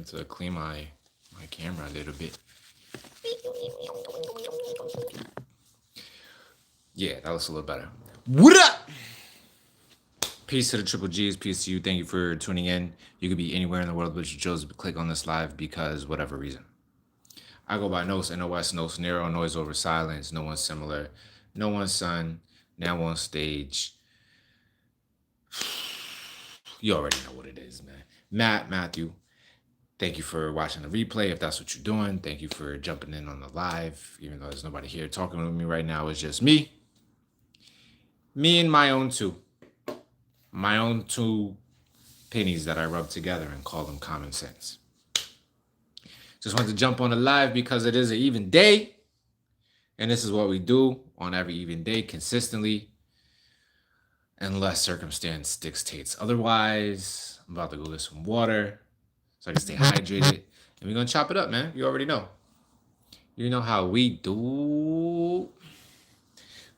to clean my camera a little bit. Yeah, that looks a little better. What up? Peace to the Triple G's. Peace to you. Thank you for tuning in. You could be anywhere in the world, but you chose to click on this live because whatever reason. I go by Nos, NOS, No Scenario, Noise Over Silence, No One's Similar, No One's Son, Now on Stage. You already know what it is, man. Matthew, thank you for watching the replay if that's what you're doing. Thank you for jumping in on the live, even though there's nobody here talking with me right now. It's just me. Me and my own two. My own two pennies that I rub together and call them common sense. Just wanted to jump on the live because it is an even day. And this is what we do on every even day consistently. Unless circumstance dictates otherwise. I'm about to go get some water so I can stay hydrated. And we're going to chop it up, man. You already know. You know how we do.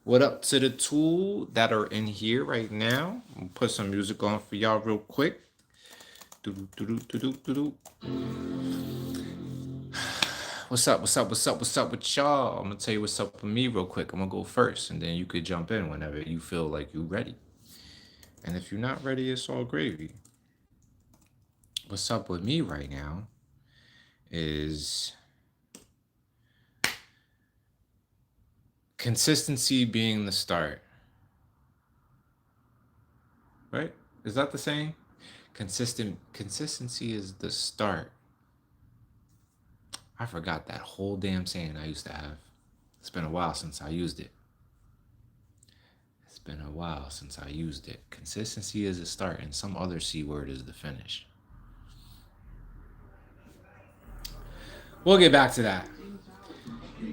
What up to the two that are in here right now? I'm gonna put some music on for y'all real quick. What's up with y'all? I'm gonna tell you what's up with me real quick. I'm gonna go first, and then you could jump in whenever you feel like you're ready. And if you're not ready, it's all gravy. What's up with me right now is consistency being the start. Right? Is that the same? Consistency is the start. I forgot that whole damn saying I used to have. It's been a while since I used it. Consistency is the start, and some other C word is the finish. We'll get back to that.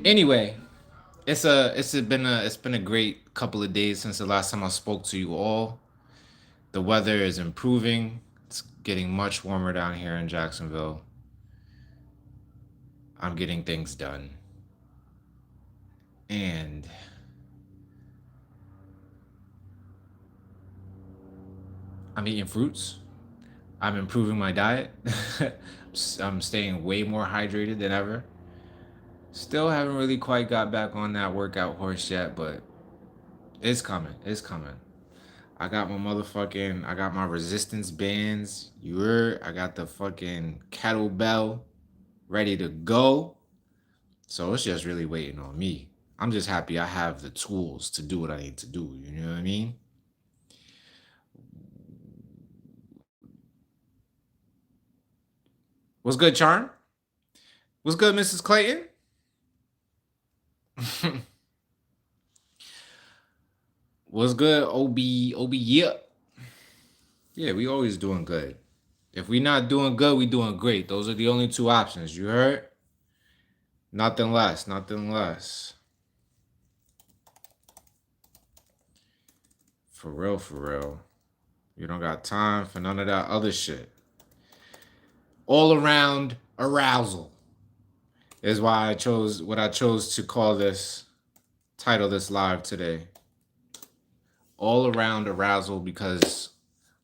Anyway, it's been a great couple of days since the last time I spoke to you all. The weather is improving. It's getting much warmer down here in Jacksonville. I'm getting things done. And I'm eating fruits. I'm improving my diet. I'm staying way more hydrated than ever. Still haven't really quite got back on that workout horse yet, but it's coming. I got my resistance bands. I got the fucking kettlebell ready to go. So it's just really waiting on me. I'm just happy I have the tools to do what I need to do. You know what I mean? What's good, Charm? What's good, Mrs. Clayton? What's good, OB, yep. Yeah, we always doing good. If we not doing good, we doing great. Those are the only two options. You heard? Nothing less. For real. You don't got time for none of that other shit. All around arousal is why I chose to call this, title this live today. All around arousal, because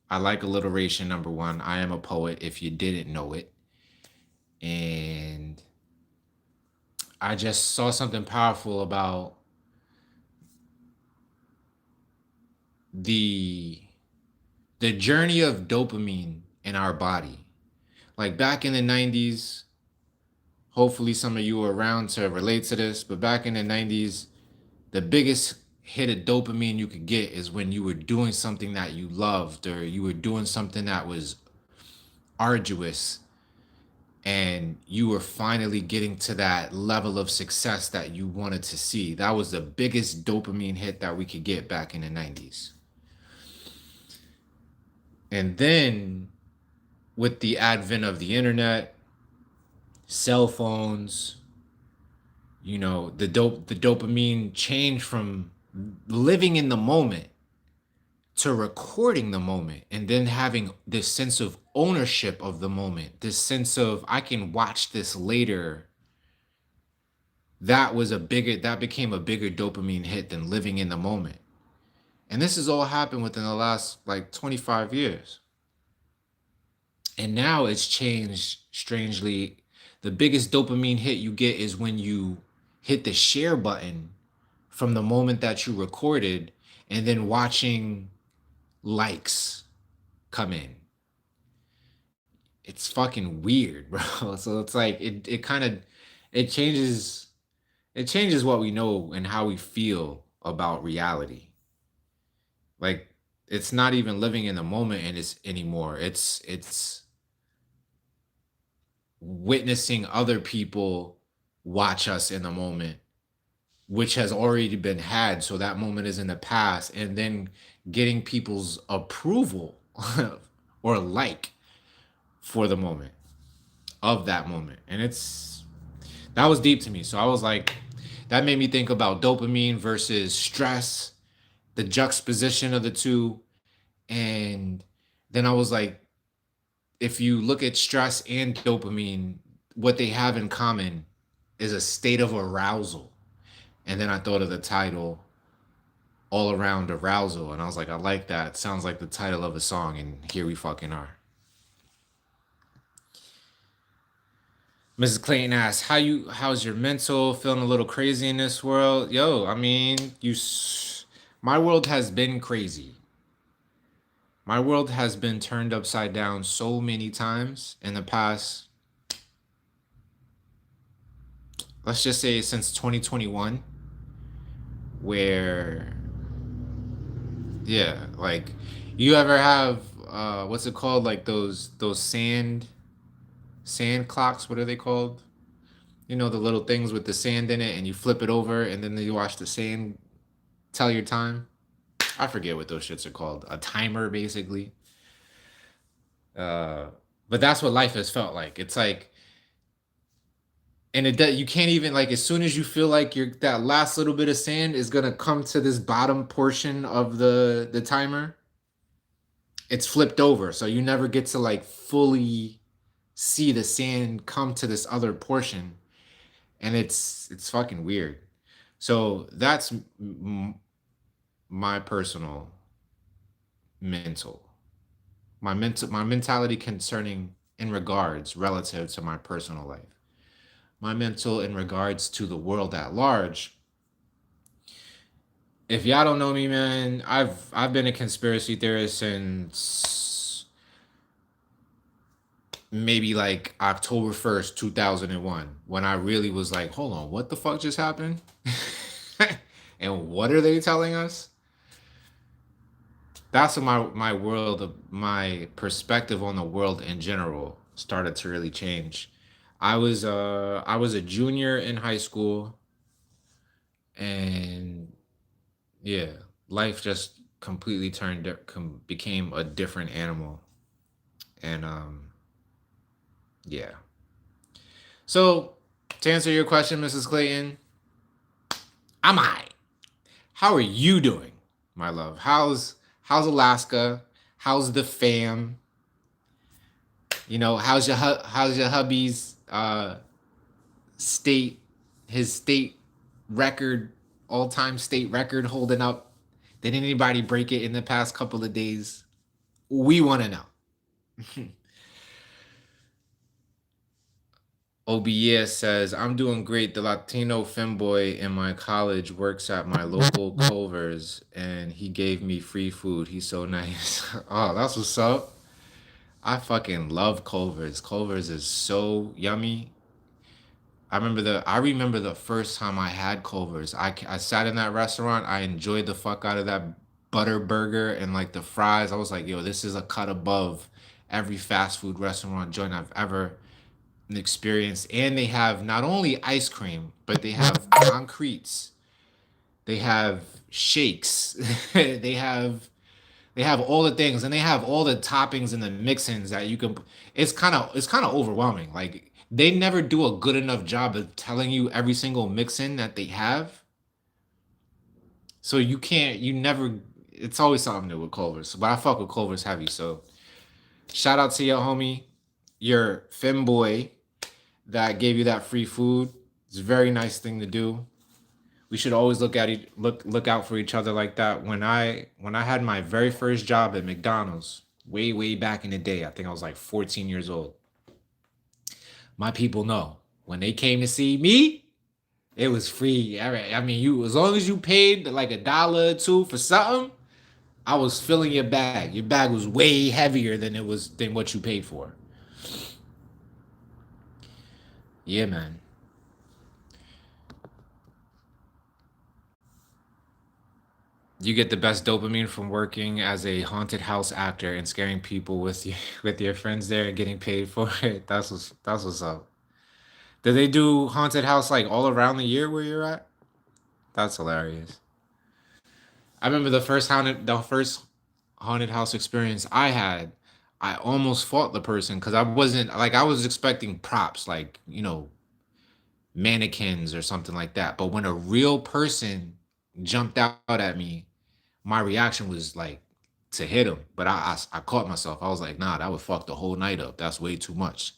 I like alliteration, number one. I am a poet, if you didn't know it. And I just saw something powerful about the journey of dopamine in our body. Like back in the 90s, hopefully some of you were around to relate to this, but back in the 90s, the biggest hit of dopamine you could get is when you were doing something that you loved, or you were doing something that was arduous, and you were finally getting to that level of success that you wanted to see. That was the biggest dopamine hit that we could get back in the 90s. And then with the advent of the internet, cell phones, the dopamine changed from living in the moment to recording the moment, and then having this sense of ownership of the moment, this sense of I can watch this later. That became a bigger dopamine hit than living in the moment. And this has all happened within the last 25 years. And now it's changed strangely. The biggest dopamine hit you get is when you hit the share button from the moment that you recorded and then watching likes come in. It's fucking weird, bro. So it's like it kind of it changes it changes what we know and how we feel about reality. Like it's not even living in the moment and it's anymore. It's witnessing other people watch us in the moment, which has already been had. So that moment is in the past, and then getting people's approval or like for the moment of that moment. And that was deep to me. So I was like, that made me think about dopamine versus stress, the juxtaposition of the two. And then I was like, if you look at stress and dopamine, what they have in common is a state of arousal. And then I thought of the title, All Around Arousal. And I was like, I like that. Sounds like the title of a song. And here we fucking are. Mrs. Clayton asks, how's your mental? Feeling a little crazy in this world? Yo, I mean, my world has been crazy. My world has been turned upside down so many times in the past, let's just say since 2021, where yeah, like you ever have what's it called? Like those sand clocks, what are they called? You know, the little things with the sand in it and you flip it over and then you watch the sand tell your time. I forget what those shits are called. A timer basically. Uh but that's what life has felt like. It's like and you can't even like as soon as you feel like you're that last little bit of sand is gonna come to this bottom portion of the timer, it's flipped over, so you never get to like fully see the sand come to this other portion, and it's fucking weird. So that's my personal mental my mentality concerning in regards relative to my personal life. My mental in regards to the world at large. If y'all don't know me, man, I've been a conspiracy theorist since maybe like October 1st, 2001, when I really was like, hold on, what the fuck just happened? And what are they telling us? That's when my world, my perspective on the world in general started to really change. I was a junior in high school, and yeah, life just completely became a different animal. And yeah. So to answer your question, Mrs. Clayton, I'm I. How are you doing, my love? How's Alaska? How's the fam? You know, how's your hubby's state his state record, all-time state record holding up? Did anybody break it in the past couple of days? We want to know. OBS says, I'm doing great. The Latino femboy in my college works at my local Culver's and he gave me free food. He's so nice. Oh, that's what's up. I fucking love Culver's. Culver's is so yummy. I remember the first time I had Culver's. I sat in that restaurant. I enjoyed the fuck out of that butter burger and like the fries. I was like, yo, this is a cut above every fast food restaurant joint I've ever experienced. And they have not only ice cream, but they have concretes. They have shakes. they have they have all the things, and they have all the toppings and the mix-ins that you can. It's kind of overwhelming. Like they never do a good enough job of telling you every single mix-in that they have. So you can't. You never. It's always something new with Culver's. But I fuck with Culver's heavy. So shout out to your homie, your femboy that gave you that free food. It's a very nice thing to do. We should always look out for each other like that. When I had my very first job at McDonald's, way back in the day. I think I was like 14 years old. My people know when they came to see me, it was free. All right. I mean, you as long as you paid like a dollar or two for something, I was filling your bag. Your bag was way heavier than what you paid for. Yeah, man. You get the best dopamine from working as a haunted house actor and scaring people with you with your friends there and getting paid for it. That's what's up. Do they do haunted house like all around the year where you're at? That's hilarious. I remember the first haunted house experience I had. I almost fought the person because I was expecting props like mannequins or something like that. But when a real person jumped out at me, my reaction was like to hit him. But I caught myself. I was like, nah, that would fuck the whole night up. That's way too much.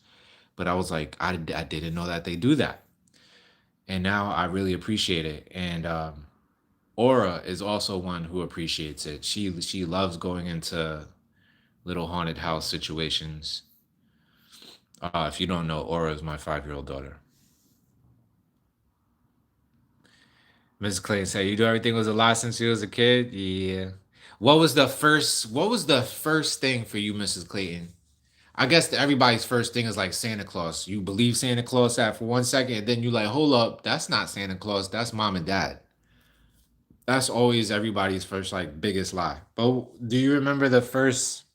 But I was like, I didn't know that they do that. And now I really appreciate it. And Aura is also one who appreciates it. She loves going into little haunted house situations. If you don't know, Aura is my 5-year-old daughter. Mrs. Clayton said, "You do everything was a lot since you was a kid." Yeah. What was the first thing for you, Mrs. Clayton? I guess everybody's first thing is like Santa Claus. You believe Santa Claus at for 1 second, and then you like, hold up, that's not Santa Claus. That's mom and dad. That's always everybody's first like biggest lie. But do you remember the first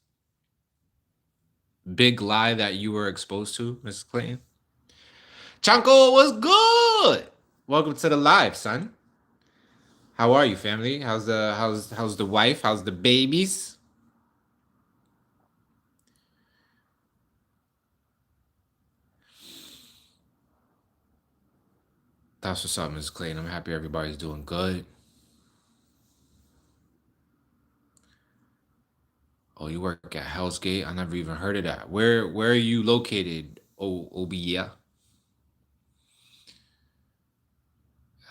big lie that you were exposed to, Mrs. Clayton? Chanko was good. Welcome to the live, son. How are you, family? How's the wife? How's the babies? That's what's up, Mrs. Clayton. I'm happy everybody's doing good. Oh, you work at Hell's Gate? I never even heard of that. Where are you located? Oh, Obia.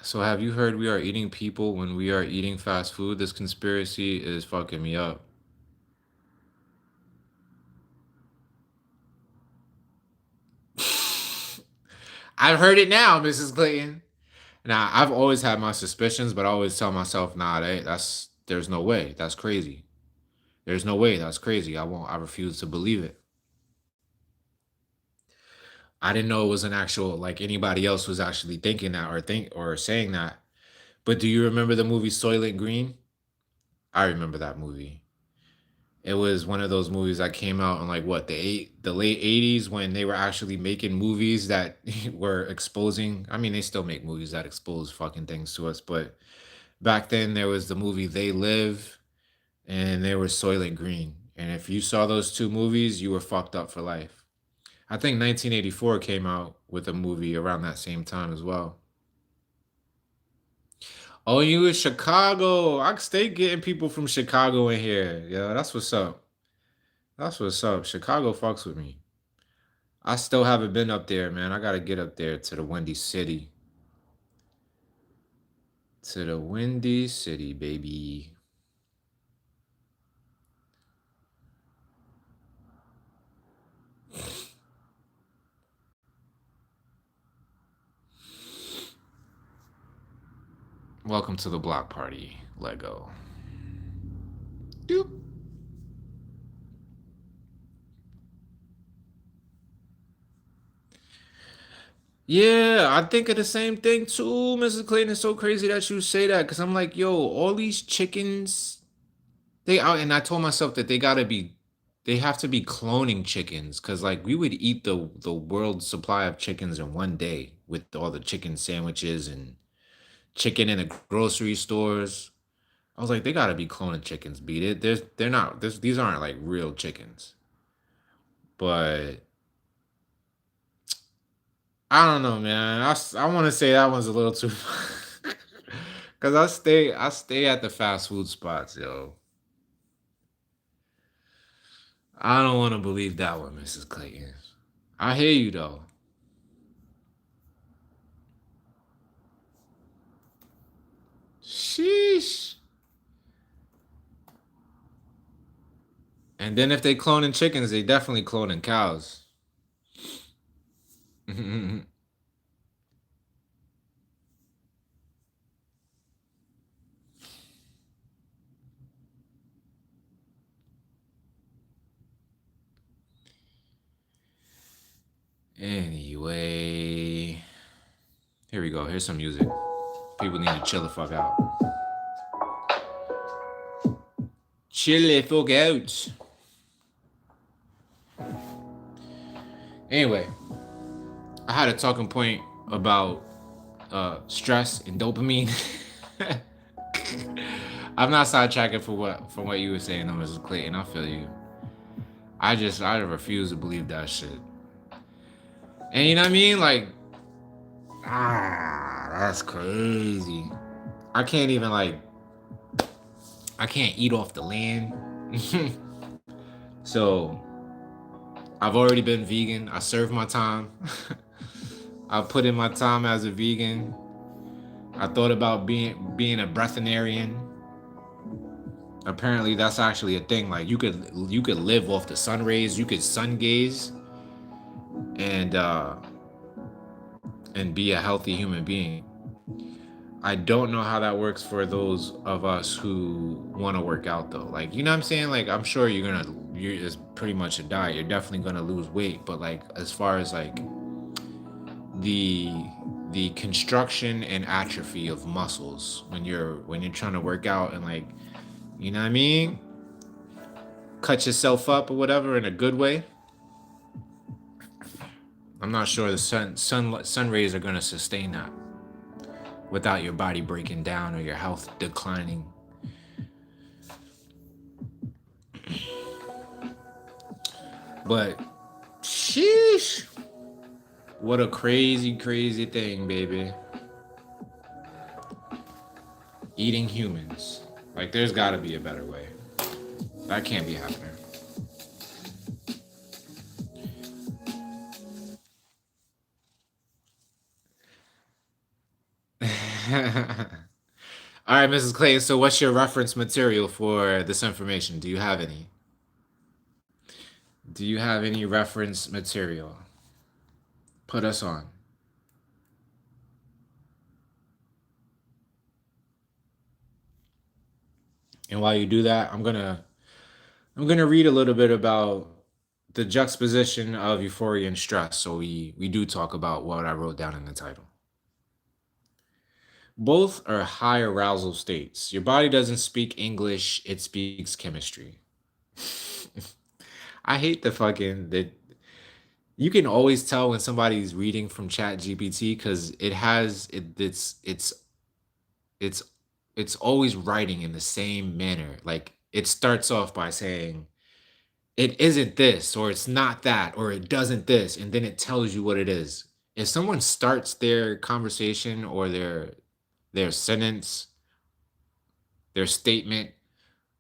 So have you heard we are eating people when we are eating fast food? This conspiracy is fucking me up. I've heard it now, Mrs. Clayton. Now, I've always had my suspicions, but I always tell myself, nah, there's no way. That's crazy. There's no way. That's crazy. I refuse to believe it. I didn't know it was an actual like anybody else was actually thinking that or saying that. But do you remember the movie Soylent Green? I remember that movie. It was one of those movies that came out in like what the late 80s when they were actually making movies that were exposing. I mean, they still make movies that expose fucking things to us, but back then there was the movie They Live and there was Soylent Green. And if you saw those two movies, you were fucked up for life. I think 1984 came out with a movie around that same time as well. Oh, you in Chicago? I stay getting people from Chicago in here. Yeah, that's what's up. That's what's up. Chicago fucks with me. I still haven't been up there, man. I gotta get up there to the Windy City. To the Windy City, baby. Welcome to the block party, Lego. Doop. Yeah, I think of the same thing too, Mrs. Clayton. It's so crazy that you say that because I'm like, yo, all these chickens, they out, and I told myself that they have to be cloning chickens because like we would eat the world's supply of chickens in one day with all the chicken sandwiches and chicken in the grocery stores. I was like, they gotta be cloning chickens, beat it. They're not. These aren't like real chickens. But I don't know, man. I want to say that one's a little too, because I stay at the fast food spots, yo. I don't want to believe that one, Mrs. Clayton. I hear you though. Sheesh. And then if they cloning chickens, they definitely cloning cows. Anyway, here we go. Here's some music. People need to chill the fuck out. Chill the fuck out. Anyway, I had a talking point about stress and dopamine. I'm not sidetracking from what you were saying, though, Mrs. Clayton. I feel you. I refuse to believe that shit. And you know what I mean? Like, that's crazy. I can't even I can't eat off the land. So I've already been vegan. I served my time. I put in my time as a vegan. I thought about being a breatharian. Apparently that's actually a thing. Like you could live off the sun rays, you could sun gaze and be a healthy human being. I don't know how that works for those of us who want to work out though. Like, you know what I'm saying? Like, I'm sure it's pretty much a diet. You're definitely gonna lose weight, but like as far as like the construction and atrophy of muscles when you're trying to work out and like, you know what I mean? Cut yourself up or whatever in a good way. I'm not sure the sun rays are gonna sustain that without your body breaking down or your health declining. But sheesh, what a crazy thing, baby. Eating humans. Like, there's gotta be a better way. That can't be happening. All right, Mrs. Clay. So, what's your reference material for this information? Do you have any? Do you have any reference material? Put us on. And while you do that, I'm gonna read a little bit about the juxtaposition of euphoria and stress. So we do talk about what I wrote down in the title. Both are high arousal states. Your body doesn't speak English, it speaks chemistry. I hate the fucking that you can always tell when somebody's reading from Chat GPT because it's it's always writing in the same manner. Like it starts off by saying it isn't this or it's not that or it doesn't this and then it tells you what it is. If someone starts their conversation or their sentence, their statement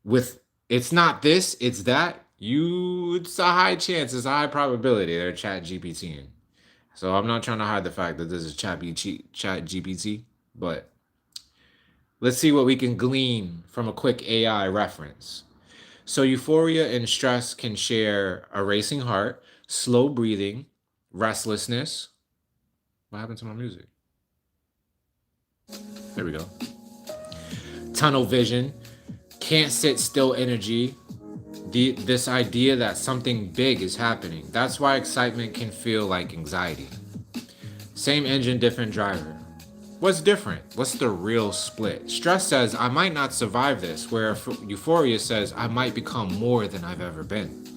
with it's not this, it's that, it's a high chance, it's a high probability they're Chat GPTing. So I'm not trying to hide the fact that this is Chat GPT, but let's see what we can glean from a quick AI reference. So euphoria and stress can share a racing heart, slow breathing, restlessness. What happened to my music? There we go. Tunnel vision, can't sit still energy, this idea that something big is happening. That's why excitement can feel like anxiety. Same engine, different driver. What's different? What's the real split? Stress says, I might not survive this, where euphoria says, I might become more than I've ever been.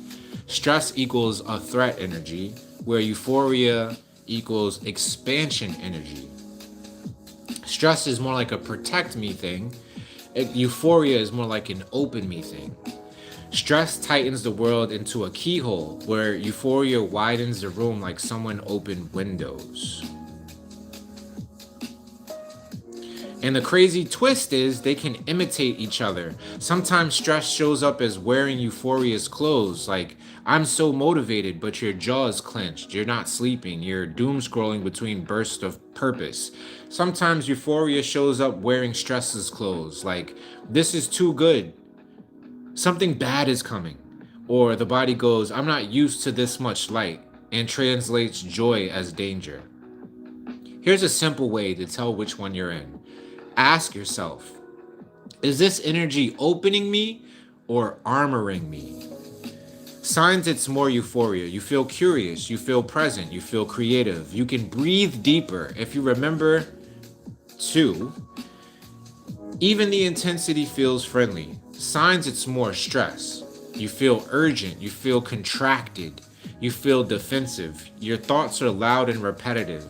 Stress equals a threat energy, where euphoria equals expansion energy. Stress is more like a protect me thing. Euphoria is more like an open me thing. Stress tightens the world into a keyhole, where euphoria widens the room like someone opened windows. And the crazy twist is they can imitate each other. Sometimes stress shows up as wearing euphoria's clothes, like I'm so motivated, but your jaw is clenched, you're not sleeping, you're doom scrolling between bursts of purpose. Sometimes euphoria shows up wearing stress's clothes, like this is too good, something bad is coming. Or the body goes, I'm not used to this much light, and translates joy as danger. Here's a simple way to tell which one you're in. Ask yourself, is this energy opening me or armoring me? Signs it's more euphoria. You feel curious, you feel present, you feel creative. You can breathe deeper. If you remember, too, even the intensity feels friendly. Signs it's more stress. You feel urgent, you feel contracted, you feel defensive. Your thoughts are loud and repetitive.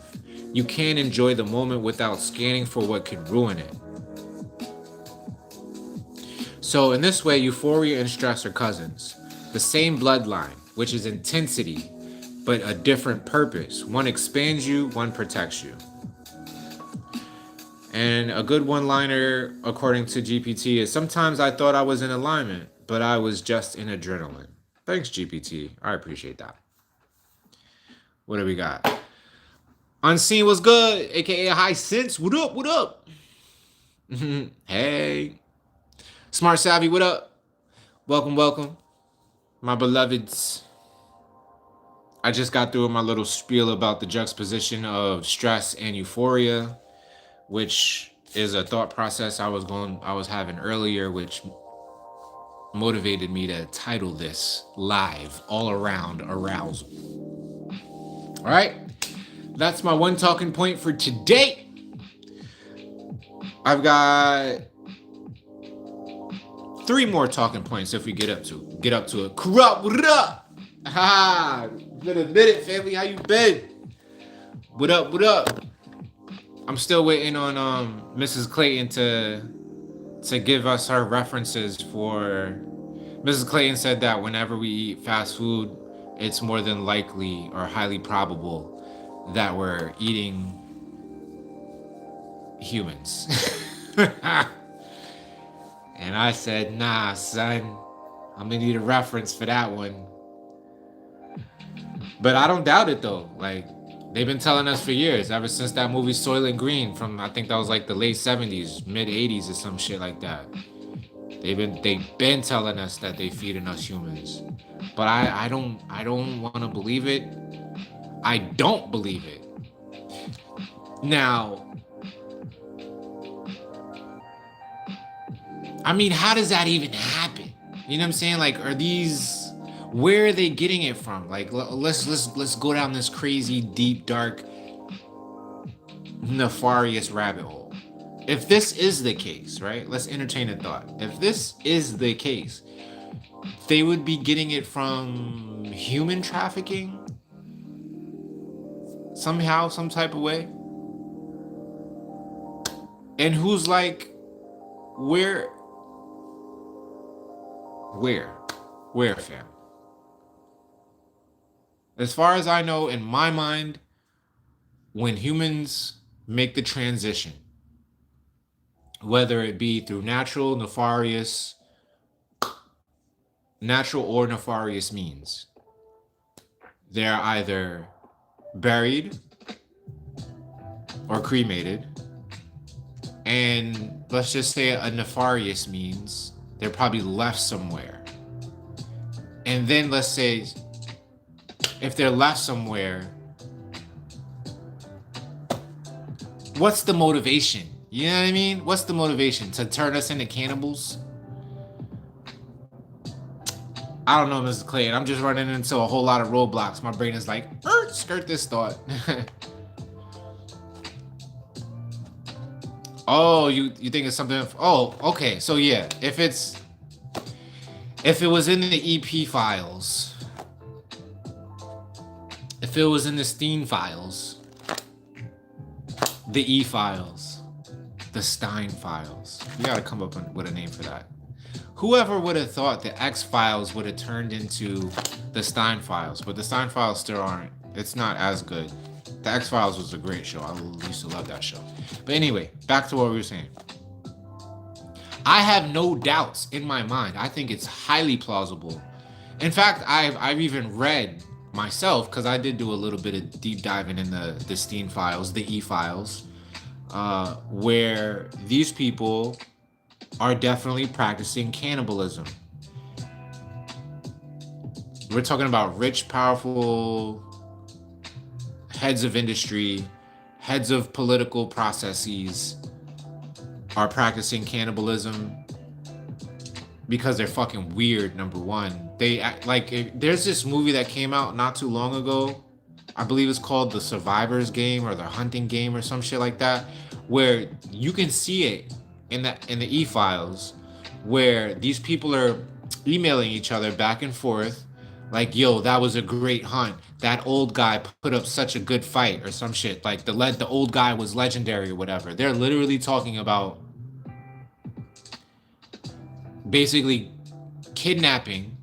You can't enjoy the moment without scanning for what could ruin it. So in this way, euphoria and stress are cousins. The same bloodline, which is intensity, but a different purpose. One expands you, one protects you. And a good one-liner, according to GPT, is sometimes I thought I was in alignment, but I was just in adrenaline. Thanks, GPT. I appreciate that. What do we got? Unseen was good, aka High Sense. What up? What up? Hey. Smart Savvy, what up? Welcome, welcome. My beloveds. I just got through my little spiel about the juxtaposition of stress and euphoria, which is a thought process I was having earlier, which motivated me to title this live all around arousal. All right, that's my one talking point for today. I've got 3 more talking points if we get up to it. Corrupt, what up? Ha! Been a minute, family. How you been? What up? What up? I'm still waiting on Mrs. Clayton to give us her references for. Mrs. Clayton said that whenever we eat fast food, it's more than likely or highly probable that we're eating humans. And I said, nah, son, I'm gonna need a reference for that one. But I don't doubt it though. Like, they've been telling us for years, ever since that movie Soylent Green from, I think that was like the late 70s, mid 80s or some shit like that. They've been telling us that they feeding us humans. But I don't want to believe it. I don't believe it. Now, I mean, how does that even happen? You know what I'm saying? Like, where are they getting it from? Like, let's go down this crazy, deep, dark, nefarious rabbit hole. If this is the case, right? Let's entertain a thought. If this is the case, they would be getting it from human trafficking somehow, some type of way. And who's like, where, fam? As far as I know, in my mind, when humans make the transition, whether it be through natural or nefarious means, they're either buried or cremated. And let's just say a nefarious means they're probably left somewhere. And then let's say if they're left somewhere, what's the motivation? You know what I mean? What's the motivation? To turn us into cannibals? I don't know, Mrs. Clayton. I'm just running into a whole lot of roadblocks. My brain is like, skirt this thought. Oh, you think it's something? Oh, okay. So yeah, if it was in the EP files, if it was in the Stein files, the E files, the Stein files, we gotta come up with a name for that. Whoever would have thought the X files would have turned into the Stein files, but the Stein files still aren't. It's not as good. The X Files was a great show. I used to love that show. But anyway, back to what we were saying. I have no doubts in my mind. I think it's highly plausible. In fact, I've even read myself, because I did do a little bit of deep diving in the Stein files, the E files, where these people are definitely practicing cannibalism. We're talking about rich, powerful heads of industry, heads of political processes are practicing cannibalism because they're fucking weird. Number one, they act like there's this movie that came out not too long ago. I believe it's called The Survivor's Game or The Hunting Game or some shit like that, where you can see it in the e-files, where these people are emailing each other back and forth, like, "Yo, that was a great hunt. That old guy put up such a good fight," or some shit. Like the old guy was legendary or whatever. They're literally talking about basically kidnapping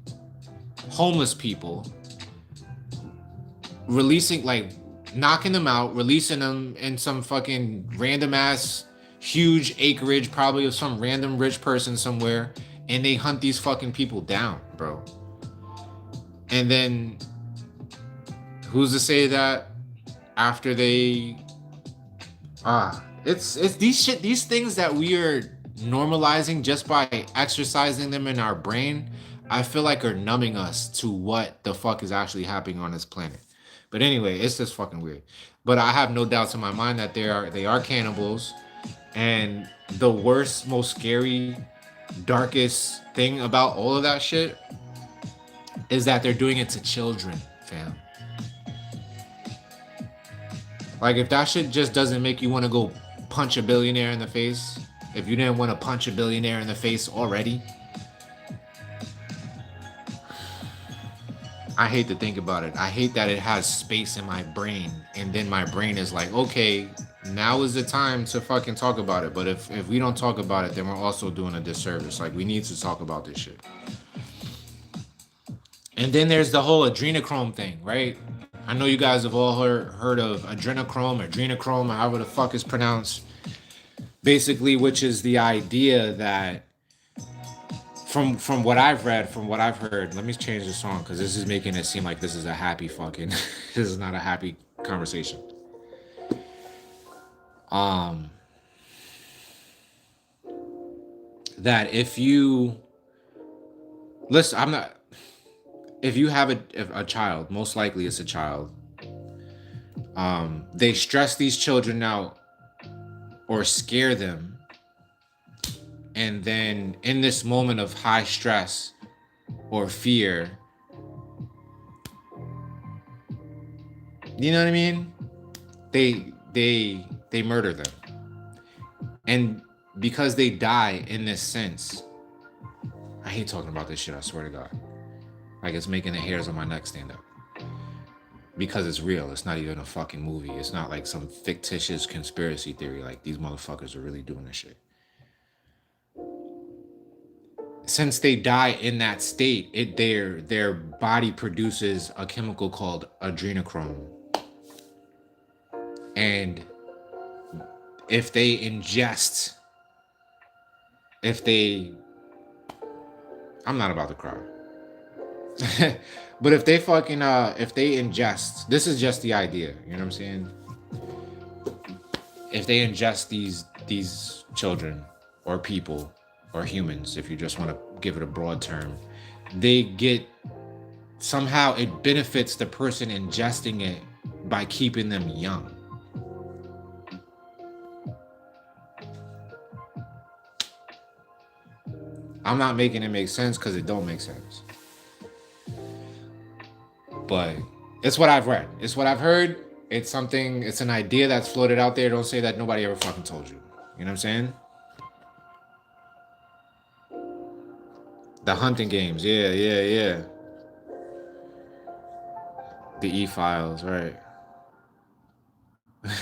homeless people, releasing, like, knocking them out, releasing them in some fucking random ass huge acreage, probably of some random rich person somewhere, and they hunt these fucking people down, bro. And then who's to say that after they it's these things that we are normalizing just by exercising them in our brain, I feel like are numbing us to what the fuck is actually happening on this planet. But anyway, it's just fucking weird. But I have no doubts in my mind that they are cannibals, and the worst, most scary, darkest thing about all of that shit is that they're doing it to children, fam. Like, if that shit just doesn't make you want to go punch a billionaire in the face, if you didn't want to punch a billionaire in the face already, I hate to think about it. I hate that it has space in my brain, and then my brain is like, okay, now is the time to fucking talk about it. But if we don't talk about it, then we're also doing a disservice. Like, we need to talk about this shit. And then there's the whole adrenochrome thing, right? I know you guys have all heard of adrenochrome, or however the fuck it's pronounced. Basically, which is the idea that from what I've read, from what I've heard, let me change the song because this is making it seem like this is a happy fucking this is not a happy conversation. That if you listen, I'm not if you have a child, most likely it's a child. They stress these children out or scare them, and then in this moment of high stress or fear, you know what I mean, they murder them. And because they die in this sense, I hate talking about this shit, I swear to God, like it's making the hairs on my neck stand up, because it's real. It's not even a fucking movie. It's not like some fictitious conspiracy theory. Like, these motherfuckers are really doing this shit. Since they die in that state, their body produces a chemical called adrenochrome. And if they ingest, I'm not about to cry. But if they ingest, this is just the idea, you know what I'm saying? If they ingest these children or people or humans, if you just want to give it a broad term, they get, somehow it benefits the person ingesting it by keeping them young. I'm not making it make sense because it don't make sense. But it's what I've read. It's what I've heard. It's an idea that's floated out there. Don't say that nobody ever fucking told you. You know what I'm saying? The hunting games. Yeah. The e-files, right.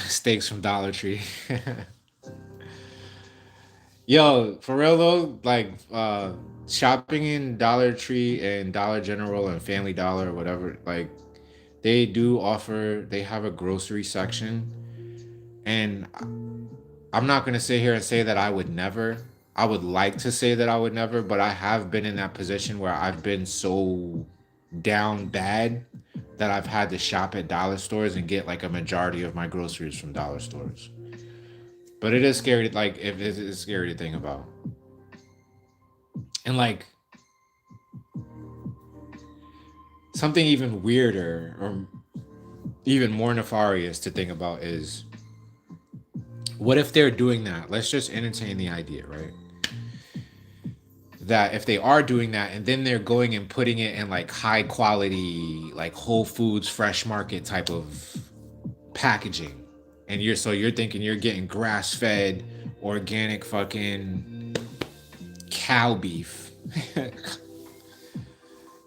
Steaks from Dollar Tree. Yo, for real though, like shopping in Dollar Tree and Dollar General and Family Dollar or whatever, like they have a grocery section, and I'm not gonna sit here and say that I would never. I would like to say that I would never, but I have been in that position where I've been so down bad that I've had to shop at dollar stores and get like a majority of my groceries from dollar stores. But it is scary, like, if it's scary to think about. And like, something even weirder or even more nefarious to think about is, what if they're doing that? Let's just entertain the idea, right? That if they are doing that and then they're going and putting it in like high quality, like Whole Foods, fresh market type of packaging, and you're thinking you're getting grass fed, organic fucking cow beef,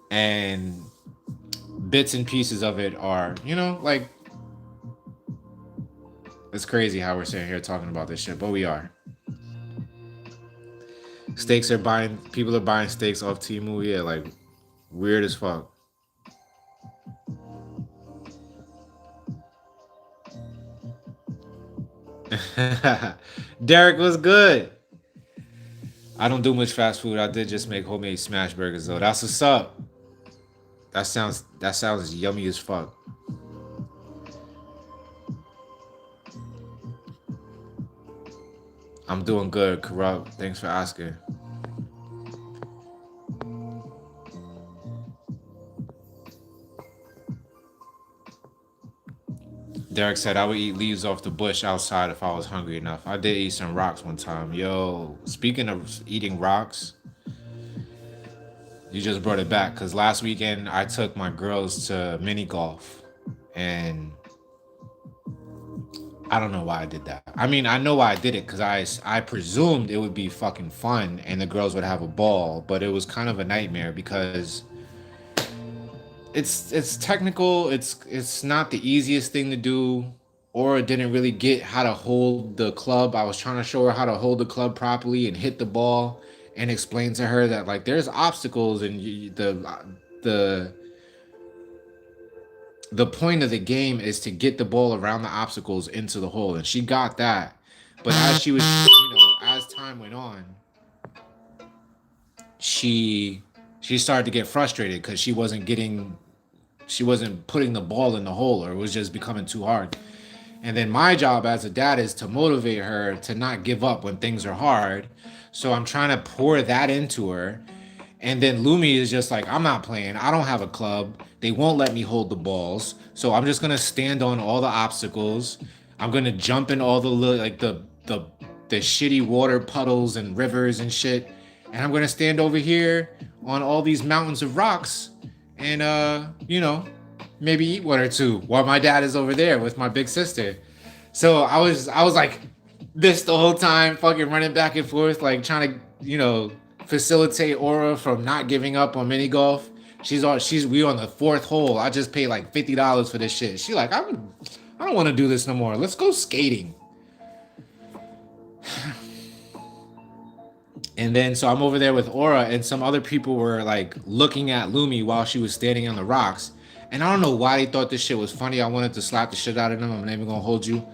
and bits and pieces of it are, like, it's crazy how we're sitting here talking about this shit, but we are. People are buying steaks off Temu, yeah, like, weird as fuck. Derek was good. I don't do much fast food. I did just make homemade smash burgers though. That's what's up. That sounds yummy as fuck. I'm doing good, Corrupt. Thanks for asking. Derek said I would eat leaves off the bush outside if I was hungry enough. I did eat some rocks one time. Yo, speaking of eating rocks, you just brought it back because last weekend I took my girls to mini golf, and I don't know why I did that. I mean, I know why I did it because I presumed it would be fucking fun and the girls would have a ball, but it was kind of a nightmare because it's technical. It's not the easiest thing to do. Or didn't really get how to hold the club. I was trying to show her how to hold the club properly and hit the ball, and explain to her that like there's obstacles, and the the point of the game is to get the ball around the obstacles into the hole, and she got that. But as she was, as time went on, she she started to get frustrated because she wasn't putting the ball in the hole, or it was just becoming too hard. And then my job as a dad is to motivate her to not give up when things are hard. So I'm trying to pour that into her. And then Lumi is just like, I'm not playing. I don't have a club. They won't let me hold the balls. So I'm just gonna stand on all the obstacles. I'm gonna jump in all the like the shitty water puddles and rivers and shit. And I'm gonna stand over here on all these mountains of rocks and maybe eat one or two while my dad is over there with my big sister. So I was like this the whole time, fucking running back and forth, like trying to, facilitate Aura from not giving up on mini golf. We on the fourth hole. I just paid like $50 for this shit. She like, I don't want to do this no more. Let's go skating. And then so I'm over there with Aura, and some other people were like looking at Lumi while she was standing on the rocks. And I don't know why they thought this shit was funny. I wanted to slap the shit out of them. I'm not even gonna hold you.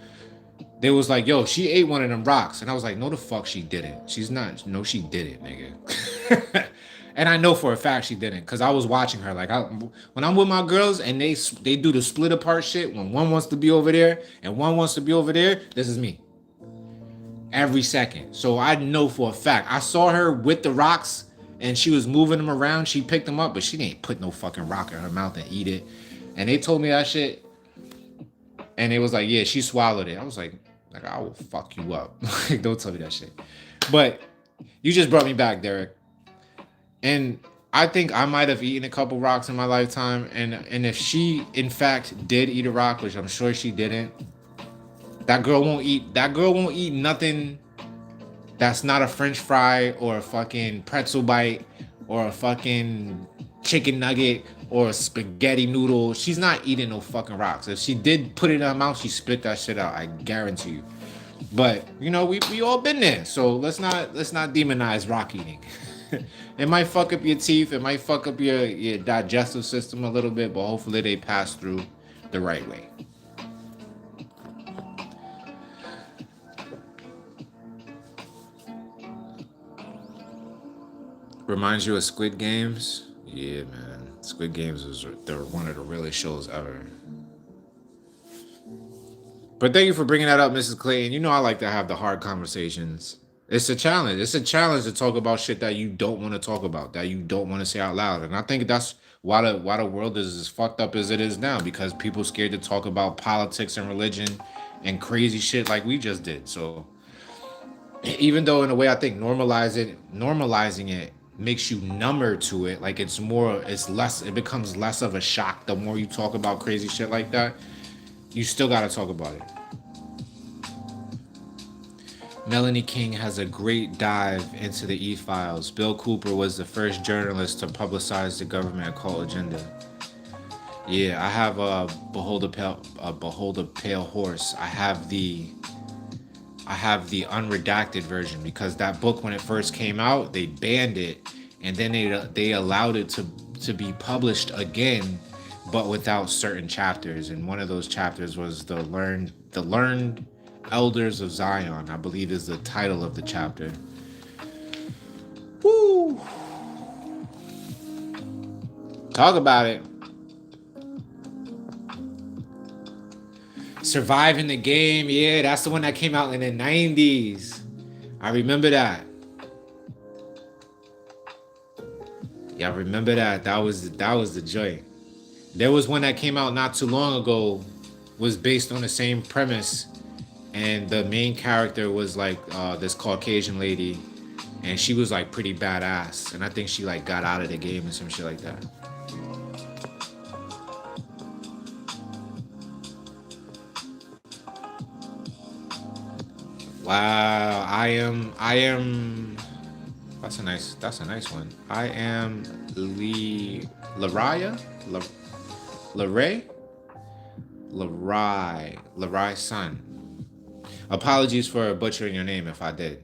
They was like, yo, she ate one of them rocks. And I was like, no, the fuck she didn't. She's not. No, she didn't, nigga. And I know for a fact she didn't, because I was watching her. Like, when I'm with my girls and they do the split apart shit, when one wants to be over there and one wants to be over there, this is me. Every second. So I know for a fact. I saw her with the rocks and she was moving them around. She picked them up, but she didn't put no fucking rock in her mouth and eat it. And they told me that shit. And it was like, yeah, she swallowed it. I was like, I will fuck you up. Like, don't tell me that shit. But you just brought me back, Derek. And I think I might have eaten a couple rocks in my lifetime. And if she, in fact, did eat a rock, which I'm sure she didn't, that girl won't eat nothing that's not a French fry or a fucking pretzel bite or a fucking chicken nugget or a spaghetti noodle. She's not eating no fucking rocks. If she did put it in her mouth, she spit that shit out. I guarantee you. But we all been there. So let's not demonize rock eating. It might fuck up your teeth. It might fuck up your digestive system a little bit, but hopefully they pass through the right way. Reminds you of Squid Games? Yeah, man. Squid Games was one of the realest shows ever. But thank you for bringing that up, Mrs. Clayton. You know I like to have the hard conversations. It's a challenge. It's a challenge to talk about shit that you don't want to talk about, that you don't want to say out loud. And I think that's why the world is as fucked up as it is now, because people scared to talk about politics and religion and crazy shit like we just did. So even though in a way I think normalizing it makes you number to it, like it's less, it becomes less of a shock the more you talk about crazy shit like that. You still gotta talk about it. Melanie King has a great dive into the E-Files. Bill Cooper was the first journalist to publicize the government occult agenda. Yeah, I have a Pale Horse. I have the unredacted version because that book, when it first came out, they banned it, and then they allowed it to be published again, but without certain chapters. And one of those chapters was the learned elders of Zion, I believe, is the title of the chapter. Woo! Talk about it. Surviving the Game, yeah, that's the one that came out in the 90s. I remember that. Yeah, I remember that. That was the joint. There was one that came out not too long ago, was based on the same premise, and the main character was like this Caucasian lady, and she was like pretty badass, and I think she like got out of the game and some shit like that. Wow, I am. That's a nice one. I am Lee Laraya, La Laray, Larai son. Apologies for butchering your name if I did,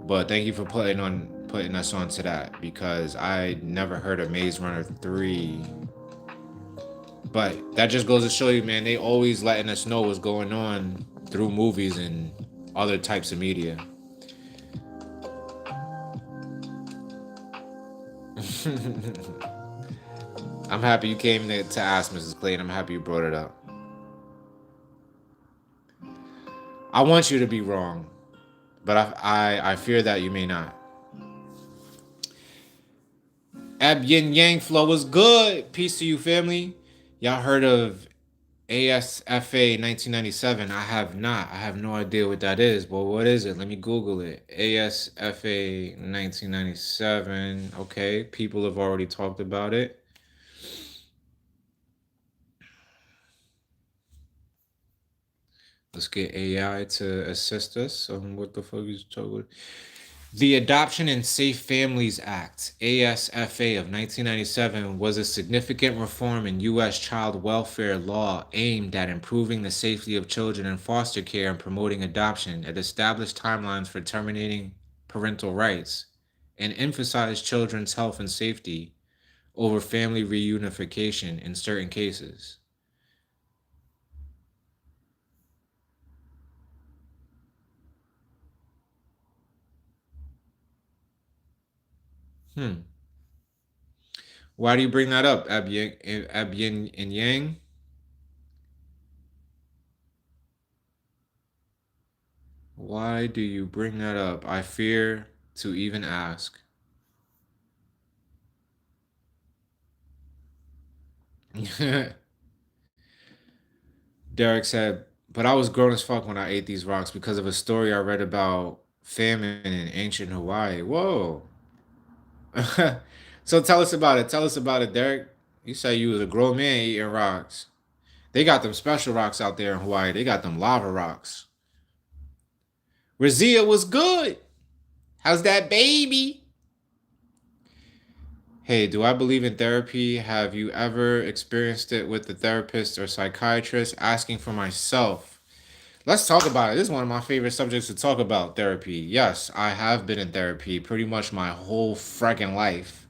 but thank you for putting us on to that, because I never heard of Maze Runner 3. But that just goes to show you, man, they always letting us know what's going on through movies and other types of media. I'm happy you came to ask, Mrs. Clayton. I'm happy you brought it up. I want you to be wrong, but I fear that you may not. Ab Yin Yang Flow was good. Peace to you, family. Y'all heard of ASFA 1997? I have not. I have no idea what that is. But what is it? Let me Google it. ASFA 1997. Okay, people have already talked about it. Let's get AI to assist us on what the fuck is talking. The Adoption and Safe Families Act, ASFA of 1997, was a significant reform in U.S. child welfare law aimed at improving the safety of children in foster care and promoting adoption. It established timelines for terminating parental rights and emphasized children's health and safety over family reunification in certain cases. Hmm. Why do you bring that up, Abyin and Yang? Why do you bring that up? I fear to even ask. Derek said, but I was grown as fuck when I ate these rocks because of a story I read about famine in ancient Hawaii. Whoa. So tell us about it. Tell us about it, Derek. You say you was a grown man eating rocks. They got them special rocks out there in Hawaii. They got them lava rocks. Razia was good. How's that baby? Hey, do I believe in therapy? Have you ever experienced it with the therapist or psychiatrist? Asking for myself. Let's talk about it. This is one of my favorite subjects to talk about, therapy. Yes, I have been in therapy pretty much my whole freaking life.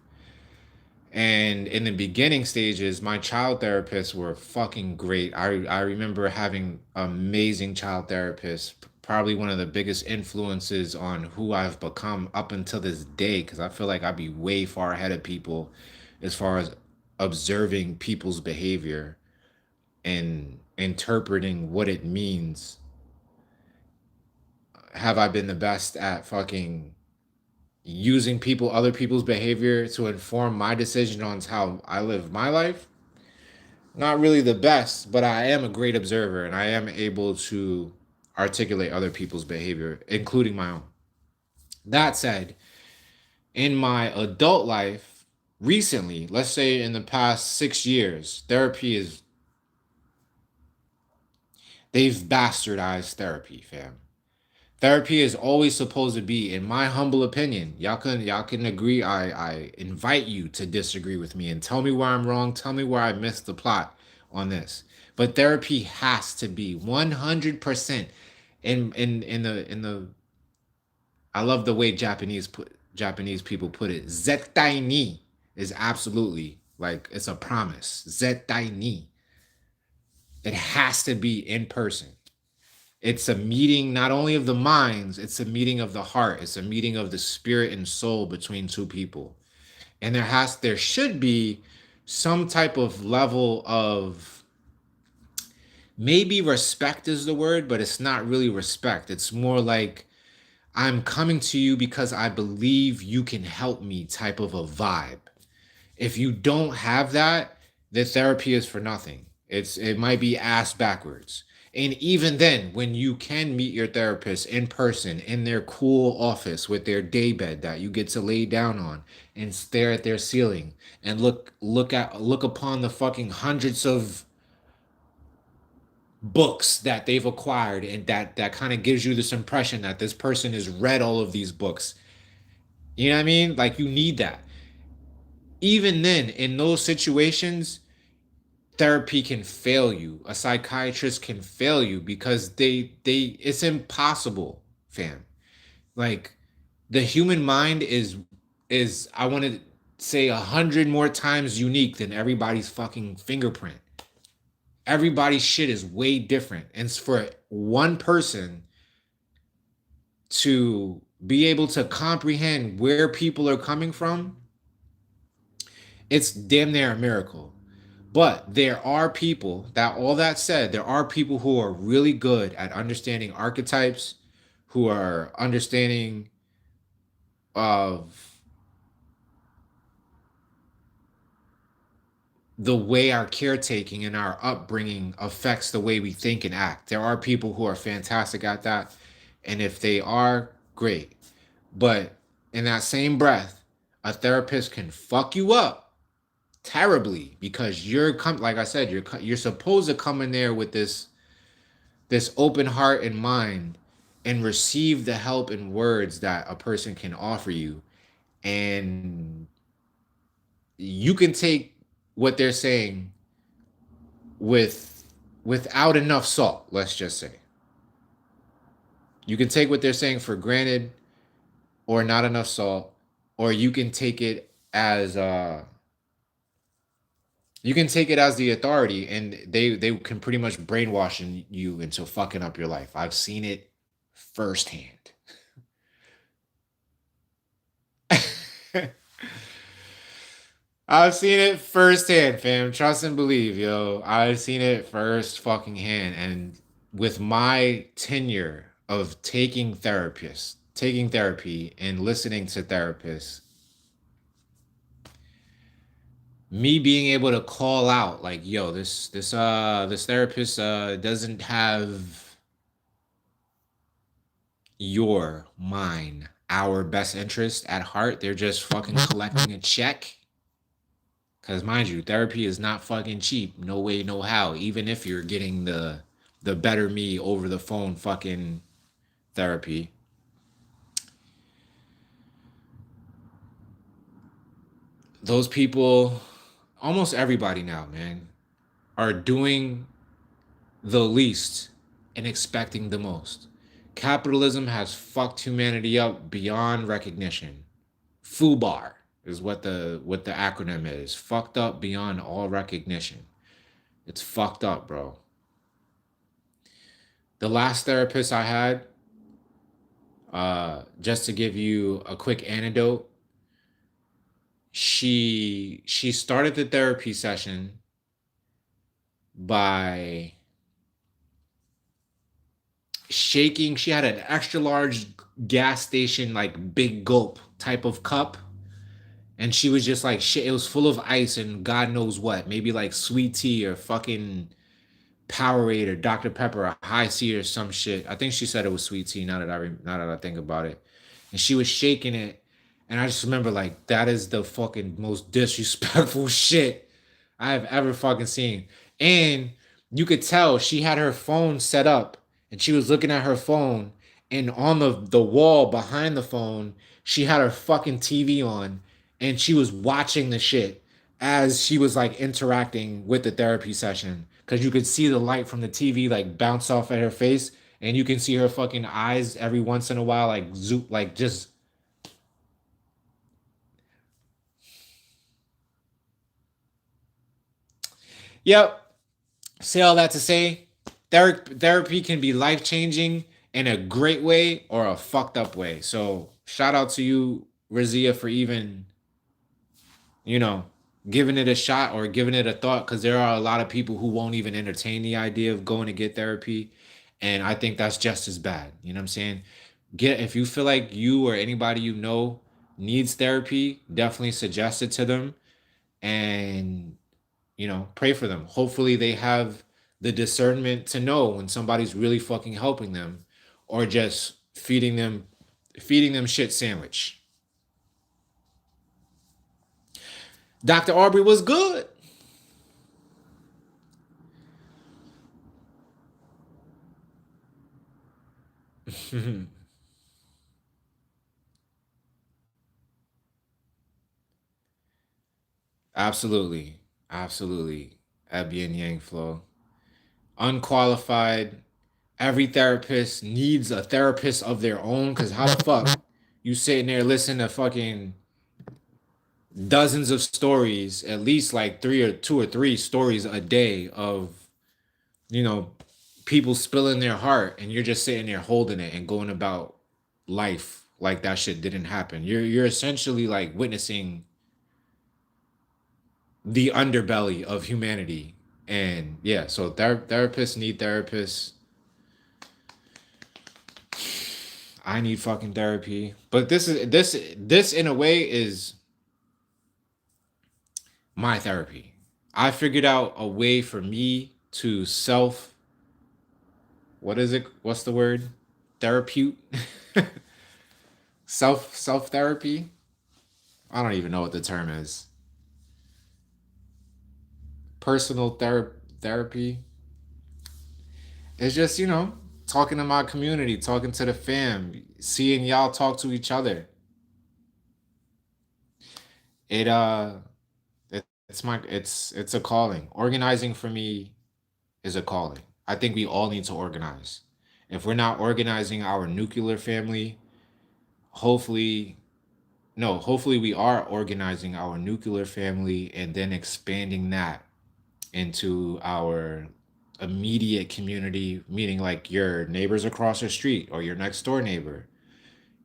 And in the beginning stages, my child therapists were fucking great. I remember having amazing child therapists, probably one of the biggest influences on who I've become up until this day, because I feel like I'd be way far ahead of people as far as observing people's behavior and interpreting what it means have I been the best at fucking using other people's behavior to inform my decision on how I live my life? Not really the best, but I am a great observer and I am able to articulate other people's behavior, including my own. That said, in my adult life, recently, let's say in the past 6 years, they've bastardized therapy, fam. Therapy is always supposed to be, in my humble opinion. Y'all can agree. I invite you to disagree with me and tell me where I'm wrong. Tell me where I missed the plot on this. But therapy has to be 100% in the. I love the way Japanese people put it. Zettai ni is absolutely like it's a promise. Zettai ni. It has to be in person. It's a meeting not only of the minds, it's a meeting of the heart. It's a meeting of the spirit and soul between two people. And there should be some type of level of, maybe respect is the word, but it's not really respect. It's more like I'm coming to you because I believe you can help me type of a vibe. If you don't have that, the therapy is for nothing. It might be ass backwards. And even then, when you can meet your therapist in person in their cool office with their daybed that you get to lay down on and stare at their ceiling and look upon the fucking hundreds of books that they've acquired, and that kind of gives you this impression that this person has read all of these books. You know what I mean? Like, you need that. Even then, in those situations, therapy can fail you. A psychiatrist can fail you because they it's impossible, fam. Like, the human mind is I want to say 100 more times unique than everybody's fucking fingerprint. Everybody's shit is way different. And it's for one person to be able to comprehend where people are coming from, it's damn near a miracle. But there are people that, all that said, there are people who are really good at understanding archetypes, who are understanding of the way our caretaking and our upbringing affects the way we think and act. There are people who are fantastic at that. And if they are, great. But in that same breath, a therapist can fuck you up terribly because like I said, you're supposed to come in there with this open heart and mind and receive the help and words that a person can offer you, and you can take what they're saying without enough salt. Let's just say you can take what they're saying for granted, or not enough salt, or you can take it as the authority, and they can pretty much brainwash you into fucking up your life. I've seen it firsthand. I've seen it firsthand, fam. Trust and believe, yo. I've seen it first fucking hand. And with my tenure of taking therapy and listening to therapists, me being able to call out like, yo, this therapist doesn't have our best interest at heart. They're just fucking collecting a check. Cause mind you, therapy is not fucking cheap. No way, no how. Even if you're getting the better me over the phone fucking therapy. Those people, almost everybody now, man, are doing the least and expecting the most. Capitalism has fucked humanity up beyond recognition. FUBAR is what the acronym is. Fucked up beyond all recognition. It's fucked up, bro. The last therapist I had, just to give you a quick anecdote, she started the therapy session by shaking. She had an extra large gas station, like big gulp type of cup. And she was just like, shit, it was full of ice and God knows what. Maybe like sweet tea or fucking Powerade or Dr. Pepper or High C or some shit. I think she said it was sweet tea. Now that I think about it, and she was shaking it, and I just remember like that is the fucking most disrespectful shit I have ever fucking seen. And you could tell she had her phone set up, and she was looking at her phone, and on the wall behind the phone, she had her fucking TV on, and she was watching the shit as she was like interacting with the therapy session because you could see the light from the TV like bounce off at her face, and you can see her fucking eyes every once in a while like zoop, like just. Yep. Say all that to say, therapy can be life changing in a great way or a fucked up way. So shout out to you, Razia, for even, you know, giving it a shot or giving it a thought, because there are a lot of people who won't even entertain the idea of going to get therapy. And I think that's just as bad. You know what I'm saying? Get, if you feel like you or anybody you know needs therapy, definitely suggest it to them, and pray for them. Hopefully they have the discernment to know when somebody's really fucking helping them or just feeding them shit sandwich. Dr. Aubrey was good. Absolutely. Absolutely. Abby and Yang flow. Unqualified. Every therapist needs a therapist of their own, because how the fuck you sitting there listening to fucking dozens of stories, at least like three or two or three stories a day of, you know, people spilling their heart, and you're just sitting there holding it and going about life like that shit didn't happen. You're essentially like witnessing the underbelly of humanity. And yeah, so therapists need therapists. I need fucking therapy. But this in a way is my therapy. I figured out a way for me to what is it? What's the word? Therapute? Self therapy? I don't even know what the term is. Personal therapy. It's just, talking to my community, talking to the fam, seeing y'all talk to each other. It it's a calling. Organizing for me is a calling. I think we all need to organize. If we're not organizing our nuclear family, hopefully no, hopefully we are organizing our nuclear family and then expanding that into our immediate community, meaning like your neighbors across the street or your next door neighbor.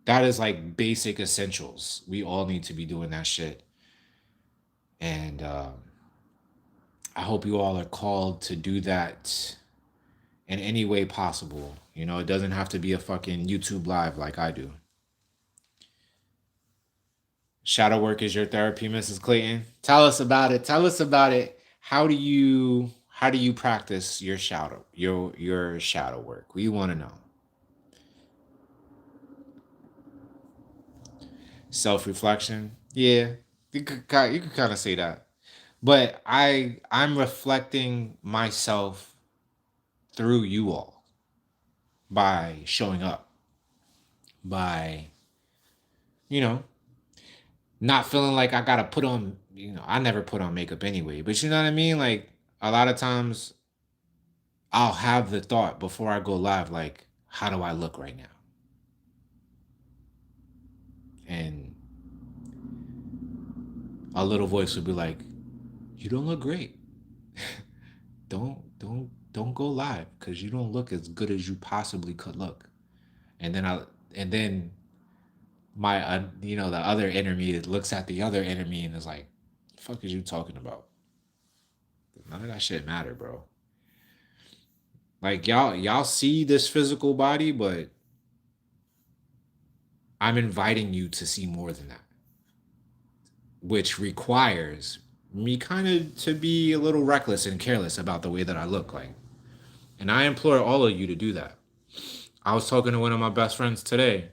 That is like basic essentials. We all need to be doing that shit. And I hope you all are called to do that in any way possible. It doesn't have to be a fucking YouTube live like I do. Shadow work is your therapy, Mrs. Clayton. Tell us about it. Tell us about it. How do you practice your shadow work? We want to know. Self reflection. Yeah, you could kind of say that. But I'm reflecting myself through you all by showing up, by you know not feeling like I gotta put on. I never put on makeup anyway, but you know what I mean. Like a lot of times, I'll have the thought before I go live, like, how do I look right now? And a little voice would be like, you don't look great. Don't go live because you don't look as good as you possibly could look. And then my the other enemy looks at the other enemy and is like, the fuck is you talking about? None of that shit matter, bro. Like y'all see this physical body, but I'm inviting you to see more than that, which requires me kind of to be a little reckless and careless about the way that I look like. And I implore all of you to do that. I was talking to one of my best friends today,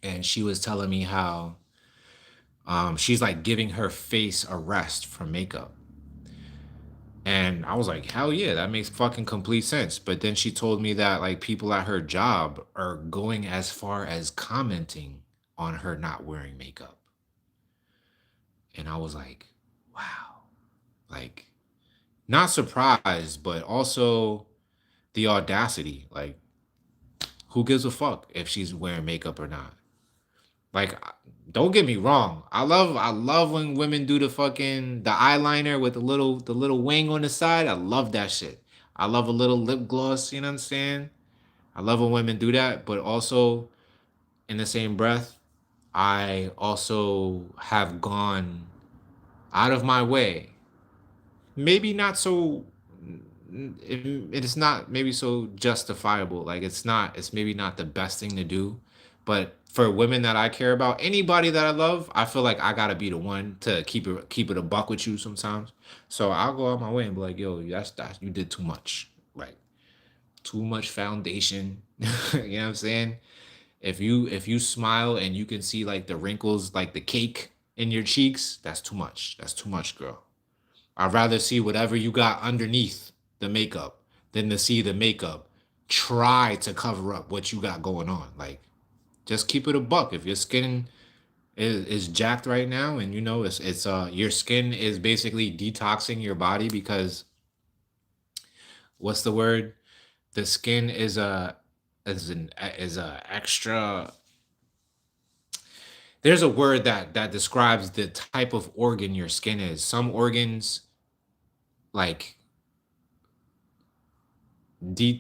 and she was telling me how she's like giving her face a rest from makeup. And I was like, hell yeah, that makes fucking complete sense. But then she told me that like people at her job are going as far as commenting on her not wearing makeup. And I was like, wow. Like, not surprised, but also the audacity. Like, who gives a fuck if she's wearing makeup or not? Like, don't get me wrong. I love when women do the eyeliner with the little wing on the side. I love that shit. I love a little lip gloss, you know what I'm saying? I love when women do that, but also in the same breath, I also have gone out of my way. Maybe not so it's not maybe so justifiable. Like it's maybe not the best thing to do. But for women that I care about, anybody that I love, I feel like I gotta be the one to keep it a buck with you sometimes. So I'll go out my way and be like, yo, that's you did too much. Like too much foundation. You know what I'm saying? If you smile and you can see like the wrinkles, like the cake in your cheeks, that's too much. That's too much, girl. I'd rather see whatever you got underneath the makeup than to see the makeup try to cover up what you got going on. Like, just keep it a buck. If your skin is jacked right now, and you know it's your skin is basically detoxing your body because what's the word? The skin is a extra. There's a word that describes the type of organ your skin is. Some organs like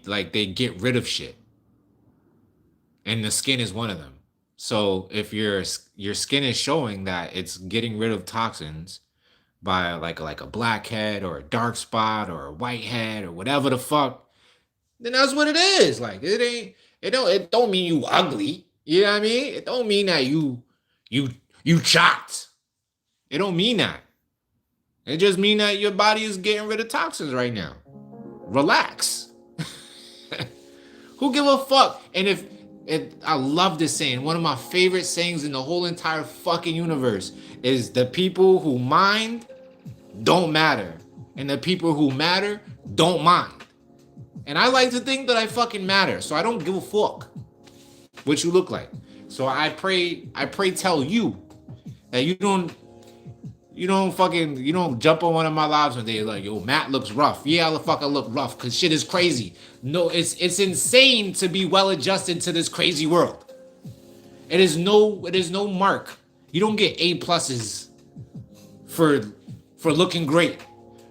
like they get rid of shit, and the skin is one of them. So if your skin is showing that it's getting rid of toxins by like a blackhead or a dark spot or a whitehead or whatever the fuck, then that's what it is. Like it don't mean you ugly. You know what I mean? It don't mean that you you chopped. It don't mean that. It just mean that your body is getting rid of toxins right now. Relax. Who give a fuck? And if I love this saying, one of my favorite sayings in the whole entire fucking universe is the people who mind don't matter. And the people who matter don't mind. And I like to think that I fucking matter. So I don't give a fuck what you look like. So I pray tell you that you don't jump on one of my lives one day like, yo, Matt looks rough. Yeah, the fuck I look rough because shit is crazy. No, it's insane to be well adjusted to this crazy world. It is no mark. You don't get A pluses for looking great,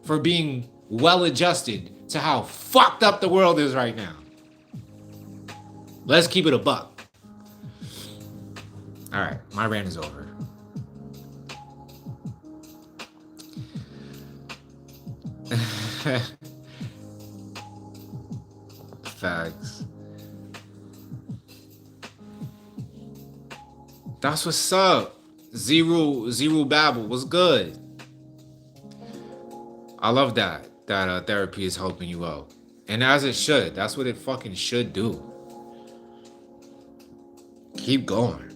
for being well adjusted to how fucked up the world is right now. Let's keep it a buck. All right, my rant is over. Facts. That's what's up. Zero babble. What's good? I love that therapy is helping you out, and as it should. That's what it fucking should do. Keep going.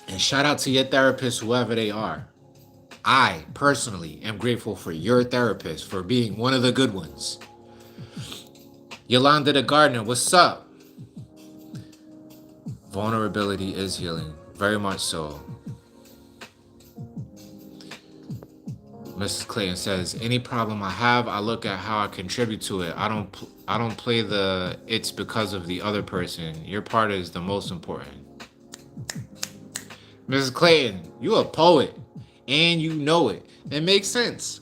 And shout out to your therapist, whoever they are. I personally am grateful for your therapist for being one of the good ones. Yolanda the Gardener, what's up? Vulnerability is healing. Very much so. Mrs. Clayton says, any problem I have, I look at how I contribute to it. I don't play the it's because of the other person. Your part is the most important. Mrs. Clayton, you a poet. And you know it. It makes sense.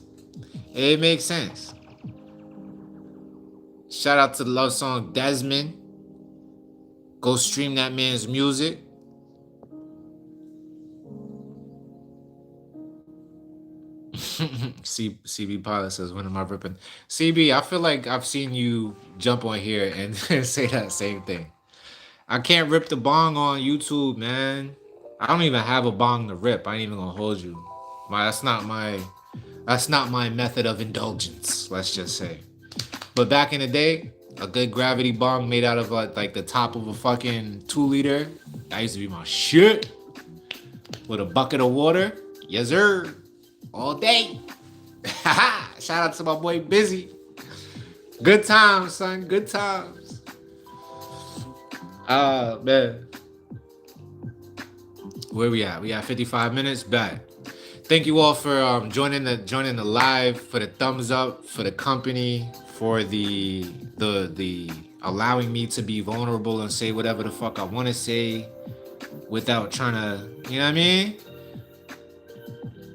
It makes sense. Shout out to the love song Desmond. Go stream that man's music. CB Pilot says, when am I ripping? CB, I feel like I've seen you jump on here and say that same thing. I can't rip the bong on YouTube, man. I don't even have a bong to rip. I ain't even gonna hold you. That's not my method of indulgence, let's just say. But back in the day, a good gravity bong made out of like the top of a fucking 2 liter. That used to be my shit. With a bucket of water. Yes, sir. All day. Shout out to my boy Busy. Good times, son. Good times. Man. Where we at? We at 55 minutes. Back. Thank you all for joining the live, for the thumbs up, for the company, for the allowing me to be vulnerable and say whatever the fuck I want to say without trying to, you know what I mean?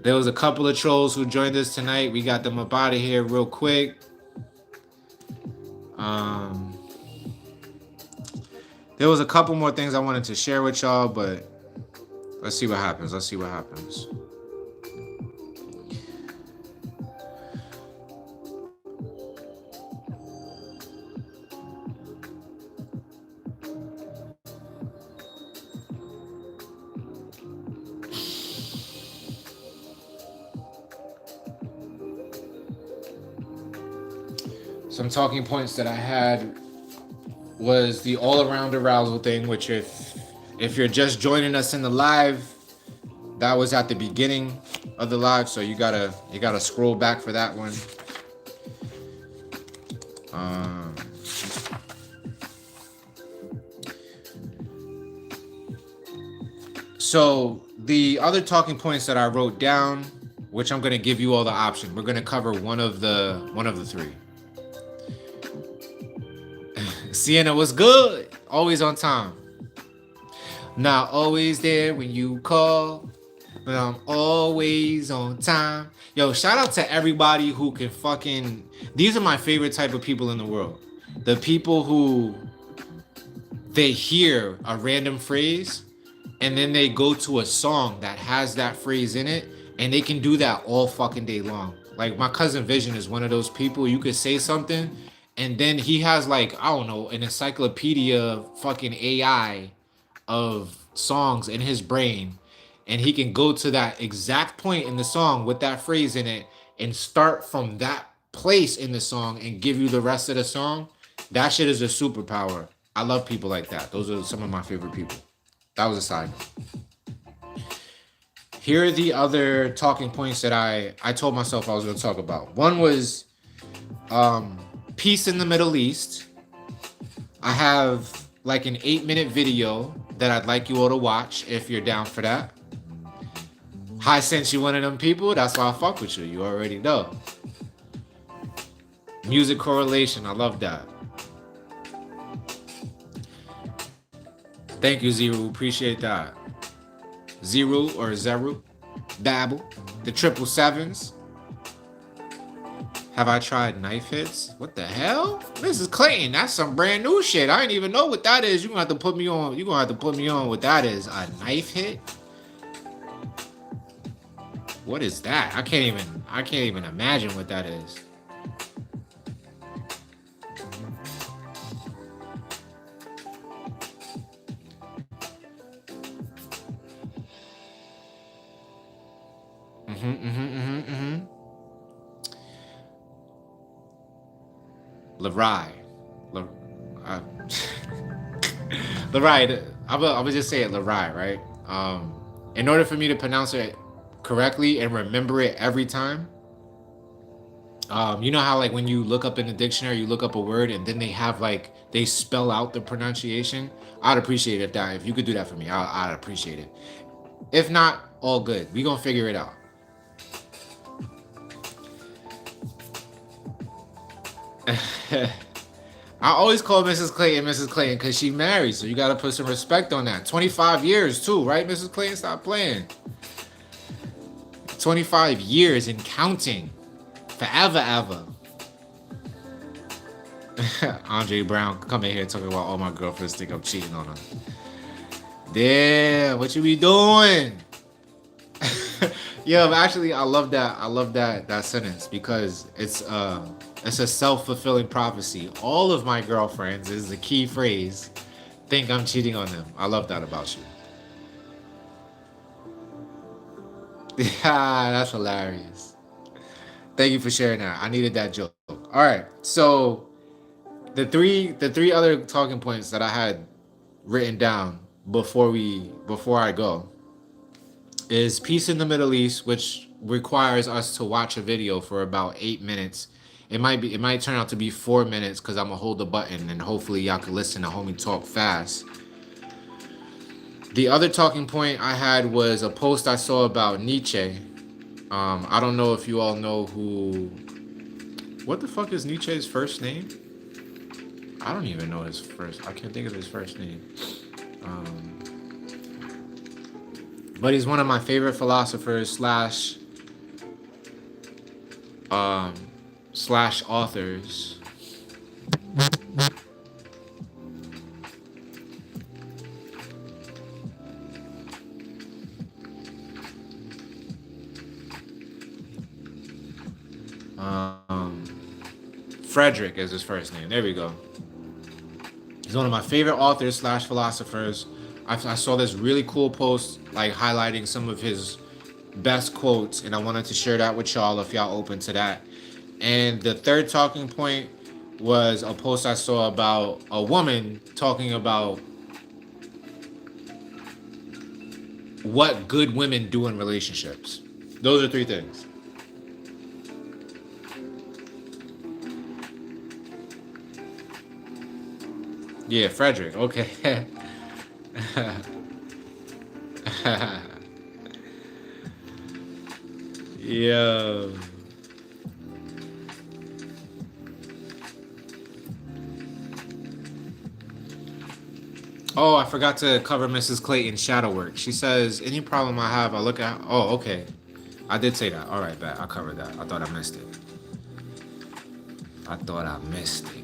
There was a couple of trolls who joined us tonight. We got them up out of here real quick. There was a couple more things I wanted to share with y'all, but let's see what happens. Some talking points that I had was the all-around arousal thing, which if you're just joining us in the live, that was at the beginning of the live, so you gotta scroll back for that one. So the other talking points that I wrote down, which I'm gonna give you all the option. We're gonna cover one of the three. Sienna was good. Always on time. Not always there when you call, but I'm always on time. Yo, shout out to everybody who can fucking... These are my favorite type of people in the world. The people who... They hear a random phrase, and then they go to a song that has that phrase in it, and they can do that all fucking day long. Like, my cousin Vision is one of those people. You could say something... And then he has like, I don't know, an encyclopedia fucking AI of songs in his brain. And he can go to that exact point in the song with that phrase in it and start from that place in the song and give you the rest of the song. That shit is a superpower. I love people like that. Those are some of my favorite people. That was a side note. Here are the other talking points that I told myself I was going to talk about. One was... peace in the Middle East. I have like an 8-minute video that I'd like you all to watch if you're down for that. I sent you one of them people. That's why I fuck with you. You already know. Music correlation. I love that. Thank you, Zero. Appreciate that. Zero or Zero. Dabble. The 777s. Have I tried knife hits? What the hell? Mrs. Clayton, that's some brand new shit. I didn't even know what that is. You're gonna have to put me on. You're gonna have to put me on what that is. A knife hit? What is that? I can't even imagine what that is. Larai. Larai. I would just say it Larai, right? In order for me to pronounce it correctly and remember it every time, you know how like when you look up in the dictionary, you look up a word and then they have like, they spell out the pronunciation? I'd appreciate it if you could do that for me. I'd appreciate it. If not, all good. We gonna figure it out. I always call Mrs. Clayton because she married, so you gotta put some respect on that. 25 years too, right, Mrs. Clayton? Stop playing. 25 years and counting. Forever, ever. Andre Brown coming here talking about all my girlfriends think I'm cheating on them. Damn, what you be doing? Yeah, actually, I love that. I love that sentence because it's a self-fulfilling prophecy. All of my girlfriends is the key phrase. Think I'm cheating on them. I love that about you. Yeah, that's hilarious. Thank you for sharing that. I needed that joke. All right, so the three other talking points that I had written down before I go is peace in the Middle East, which requires us to watch a video for about 8 minutes. It might turn out to be 4 minutes because I'm gonna hold the button and hopefully y'all can listen to homie talk fast. The other talking point I had was a post I saw about Nietzsche. I don't know if you all know who. What the fuck is Nietzsche's first name? I don't even know his first. I can't think of his first name. Um, but he's one of my favorite philosophers um, slash authors. Um, Frederick is his first name. There we go. He's one of my favorite authors slash philosophers. I saw this really cool post like highlighting some of his best quotes, and I wanted to share that with y'all if y'all open to that. And the third talking point was a post I saw about a woman talking about what good women do in relationships. Those are three things. Yeah, Frederick. Okay. Yeah. Oh, I forgot to cover Mrs. Clayton's shadow work. She says, any problem I have, I look at. Oh, okay. I did say that. All right, bet. I covered that. I thought I missed it. I thought I missed it.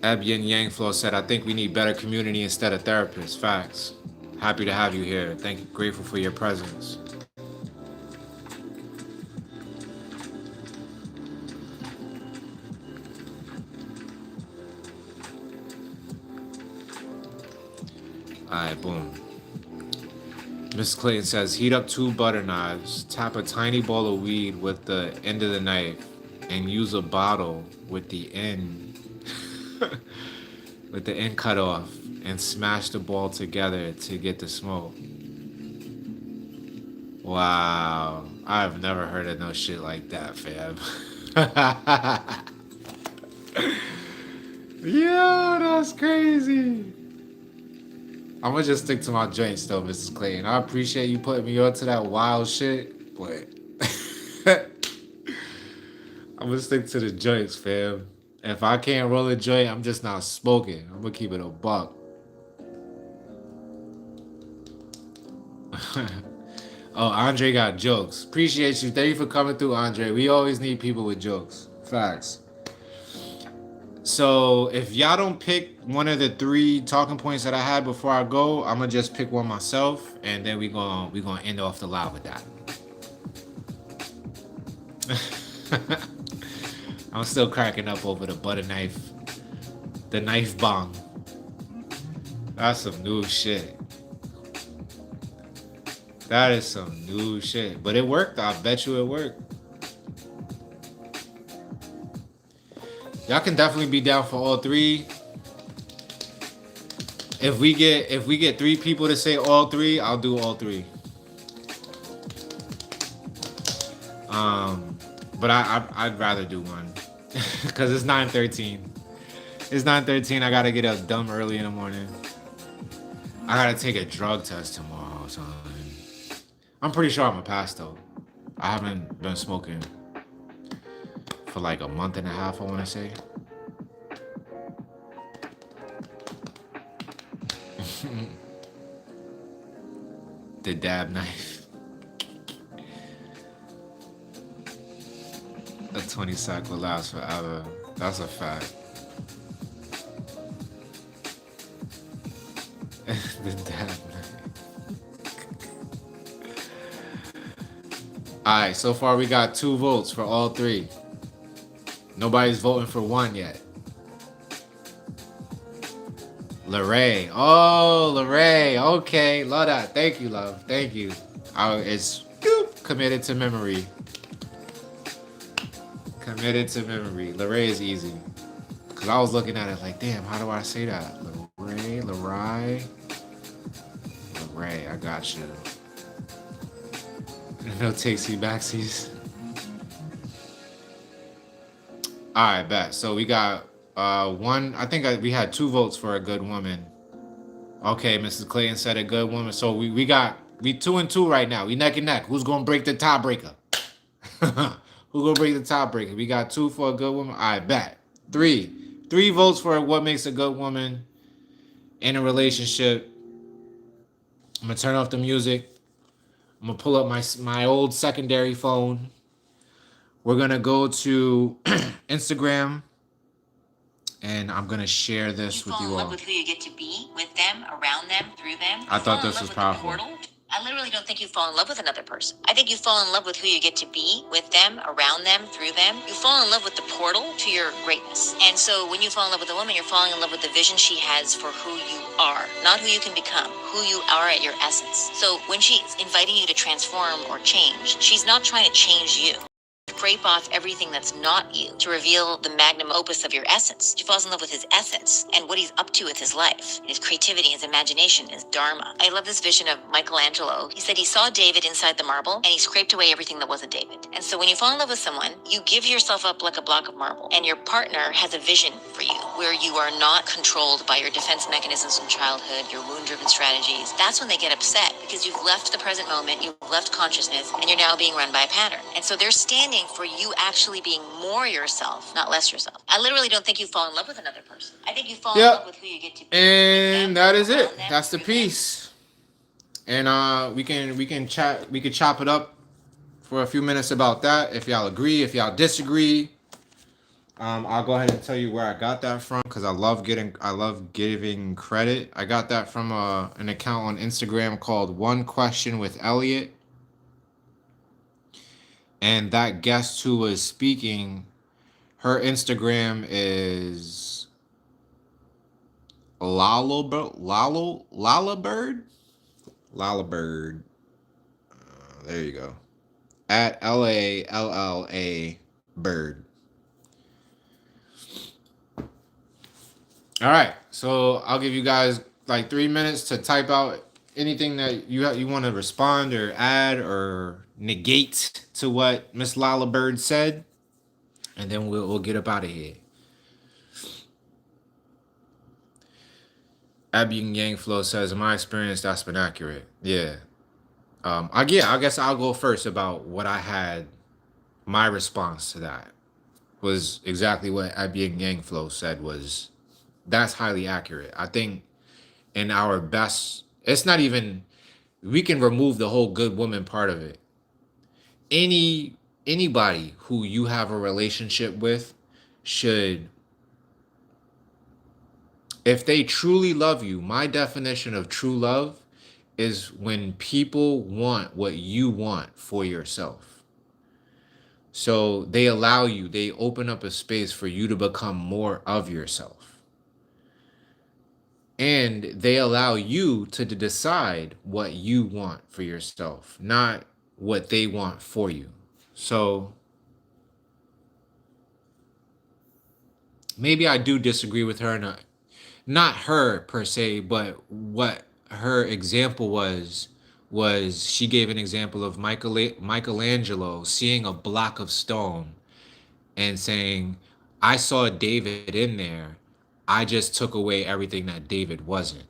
Eb Yin Yang Flow said, I think we need better community instead of therapists. Facts. Happy to have you here. Thank you. Grateful for your presence. Alright, boom. Mrs. Clayton says, heat up 2 butter knives, tap a tiny ball of weed with the end of the knife, and use a bottle with the end with the end cut off, and smash the ball together to get the smoke. Wow. I've never heard of no shit like that, fam. Yo, that's crazy. I'm gonna just stick to my joints though, Mrs. Clayton. I appreciate you putting me onto that wild shit, but I'm gonna stick to the joints, fam. If I can't roll a joint, I'm just not smoking. I'm gonna keep it a buck. Oh, Andre got jokes. Appreciate you. Thank you for coming through, Andre. We always need people with jokes. Facts. So if y'all don't pick one of the 3 talking points that I had before I go, I'm gonna just pick one myself, and then we gonna end off the live with that. I'm still cracking up over the butter knife, the knife bong. That's some new shit. That is some new shit, but it worked. I bet you it worked. Y'all can definitely be down for all 3. If we get 3 people to say all 3, I'll do all 3. But I'd rather do one because it's 9:13. It's 9:13. I gotta get up dumb early in the morning. I gotta take a drug test tomorrow, son. I'm pretty sure I'm gonna pass though. I haven't been smoking for like a month and a half, I want to say. The dab knife. A 20 sack will last forever. That's a fact. That All right, so far we got 2 votes for all 3. Nobody's voting for 1 yet. Lorray. Oh, Lorray. Okay, love that. Thank you, love. Thank you. It's committed to memory. Committed to memory. Lorray is easy. Because I was looking at it like, damn, how do I say that? Lorray, Lorray. Lorray, I got you. No takesy backsies. All right, bet. So we got 1. I think we had 2 votes for a good woman. Okay, Mrs. Clayton said a good woman. So we 2-2 right now. We neck and neck. Who's gonna break the tiebreaker? Who's gonna break the tiebreaker? We got 2 for a good woman. All right, bet. 3 votes for what makes a good woman in a relationship. I'm gonna turn off the music. I'm gonna pull up my old secondary phone. We're gonna go to Instagram, and I'm gonna share this with you all. You fall in love with who you get to be, with them, around them, through them. I thought this was powerful. I literally don't think you fall in love with another person. I think you fall in love with who you get to be, with them, around them, through them. You fall in love with the portal to your greatness. And so when you fall in love with a woman, you're falling in love with the vision she has for who you are, not who you can become, who you are at your essence. So when she's inviting you to transform or change, she's not trying to change you. Scrape off everything that's not you to reveal the magnum opus of your essence. She falls in love with his essence and what he's up to with his life, his creativity, his imagination, his dharma. I love this vision of Michelangelo. He said he saw David inside the marble and he scraped away everything that wasn't David. And so when you fall in love with someone, you give yourself up like a block of marble, and your partner has a vision for you where you are not controlled by your defense mechanisms from childhood, your wound-driven strategies. That's when they get upset, because you've left the present moment, you've left consciousness, and you're now being run by a pattern. And so they're standing for you actually being more yourself, not less yourself. I literally don't think you fall in love with another person. I think you fall in love with who you get to be. And that is it. That's the piece. And we can chop it up for a few minutes about that. If y'all agree, if y'all disagree, I'll go ahead and tell you where I got that from, because I love giving credit. I got that from an account on Instagram called One Question with Elliot. And that guest who was speaking, her Instagram is Lalabird. There you go. At LALLA Bird. All right, so I'll give you guys like 3 minutes to type out anything that you want to respond or add or negate to what Miss Lala Bird said, and then we'll get up out of here. Abby Yang Flow says, in my experience, that's been accurate. Yeah. I guess I'll go first about what I had. My response to that was exactly what Abby Yang Flow said, was that's highly accurate. I think in our best, it's not even, we can remove the whole good woman part of it. Anybody who you have a relationship with should, if they truly love you, my definition of true love is when people want what you want for yourself. So they allow you, they open up a space for you to become more of yourself. And they allow you to decide what you want for yourself, not what they want for you. So maybe I do disagree with her, not her per se, but what her example was she gave an example of Michelangelo seeing a block of stone and saying, I saw David in there. I just took away everything that David wasn't.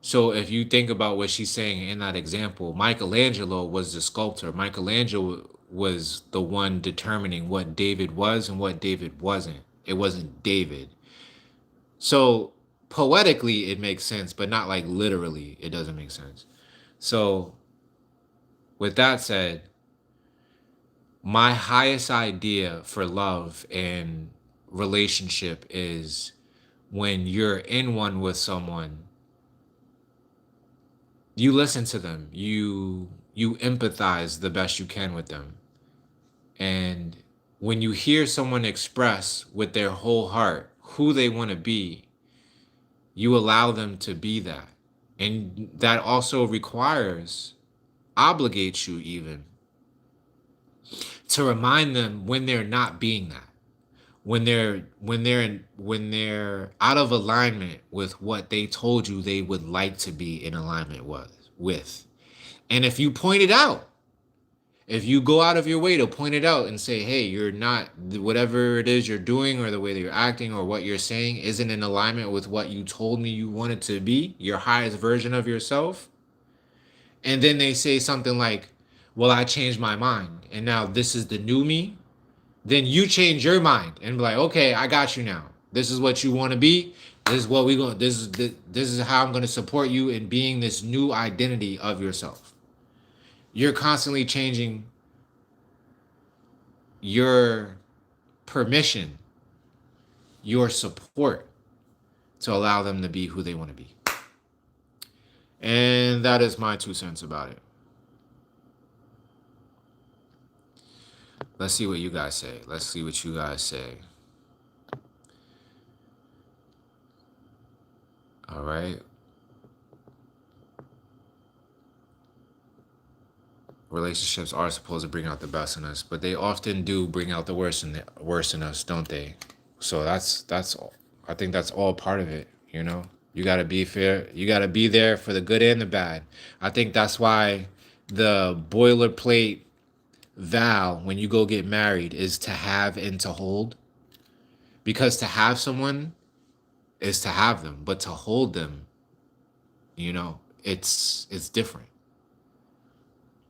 So if you think about what she's saying in that example, Michelangelo was the sculptor. Michelangelo was the one determining what David was and what David wasn't. It wasn't David. So poetically, it makes sense, but not like literally, it doesn't make sense. So with that said, my highest idea for love and relationship is when you're in one with someone, you listen to them. You empathize the best you can with them. And when you hear someone express with their whole heart who they want to be, you allow them to be that. And that also requires, obligates you even, to remind them when they're not being that. When they're out of alignment with what they told you they would like to be in alignment with. And if you point it out, if you go out of your way to point it out and say, hey, you're not, whatever it is you're doing or the way that you're acting or what you're saying isn't in alignment with what you told me you wanted to be, your highest version of yourself. And then they say something like, well, I changed my mind and now this is the new me. Then you change your mind and be like, okay, I got you now. This is what you want to be. This is what we going. This is how I'm going to support you in being this new identity of yourself. You're constantly changing your permission, your support to allow them to be who they want to be. And that is my 2 cents about it. Let's see what you guys say. Let's see what you guys say. All right. Relationships are supposed to bring out the best in us, but they often do bring out the worst in us, don't they? So that's I think that's all part of it, you know? You got to be fair. You got to be there for the good and the bad. I think that's why the boilerplate vow when you go get married is to have and to hold. Because to have someone is to have them, but to hold them, you know, it's different.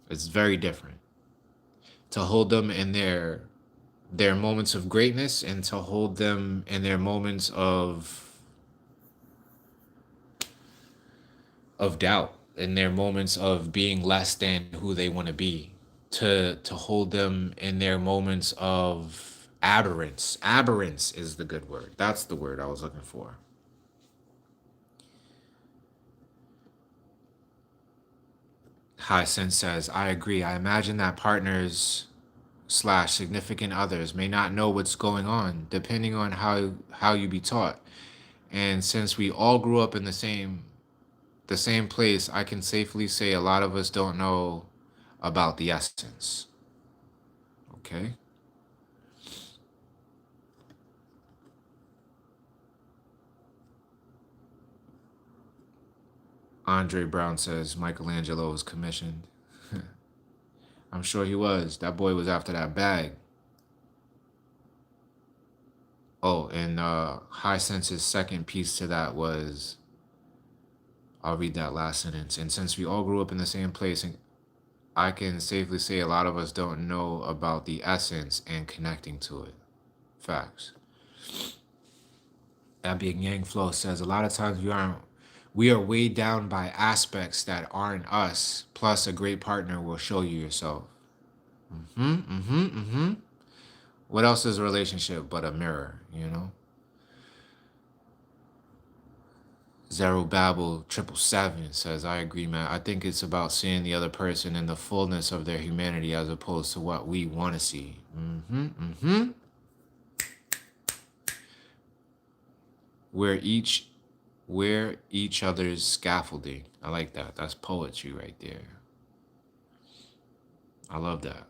It's very different. To hold them in their moments of greatness and to hold them in their moments of doubt, in their moments of being less than who they want to be, to hold them in their moments of aberrance. Aberrance is the good word. That's the word I was looking for. High Sense says, I agree. I imagine that partners slash significant others may not know what's going on, depending on how you be taught. And since we all grew up in the same place, I can safely say a lot of us don't know about the essence. Okay. Andre Brown says Michelangelo was commissioned. I'm sure he was. That boy was after that bag. Oh, and High Sense's second piece to that was, I'll read that last sentence. And since we all grew up in the same place, I can safely say a lot of us don't know about the essence and connecting to it. Facts. That Big Yang Flow says a lot of times we are weighed down by aspects that aren't us. Plus, a great partner will show you yourself. What else is a relationship but a mirror, you know? Zerobabble 777 says, I agree, man. I think it's about seeing the other person in the fullness of their humanity as opposed to what we want to see. We're each other's scaffolding. I like that. That's poetry right there. I love that.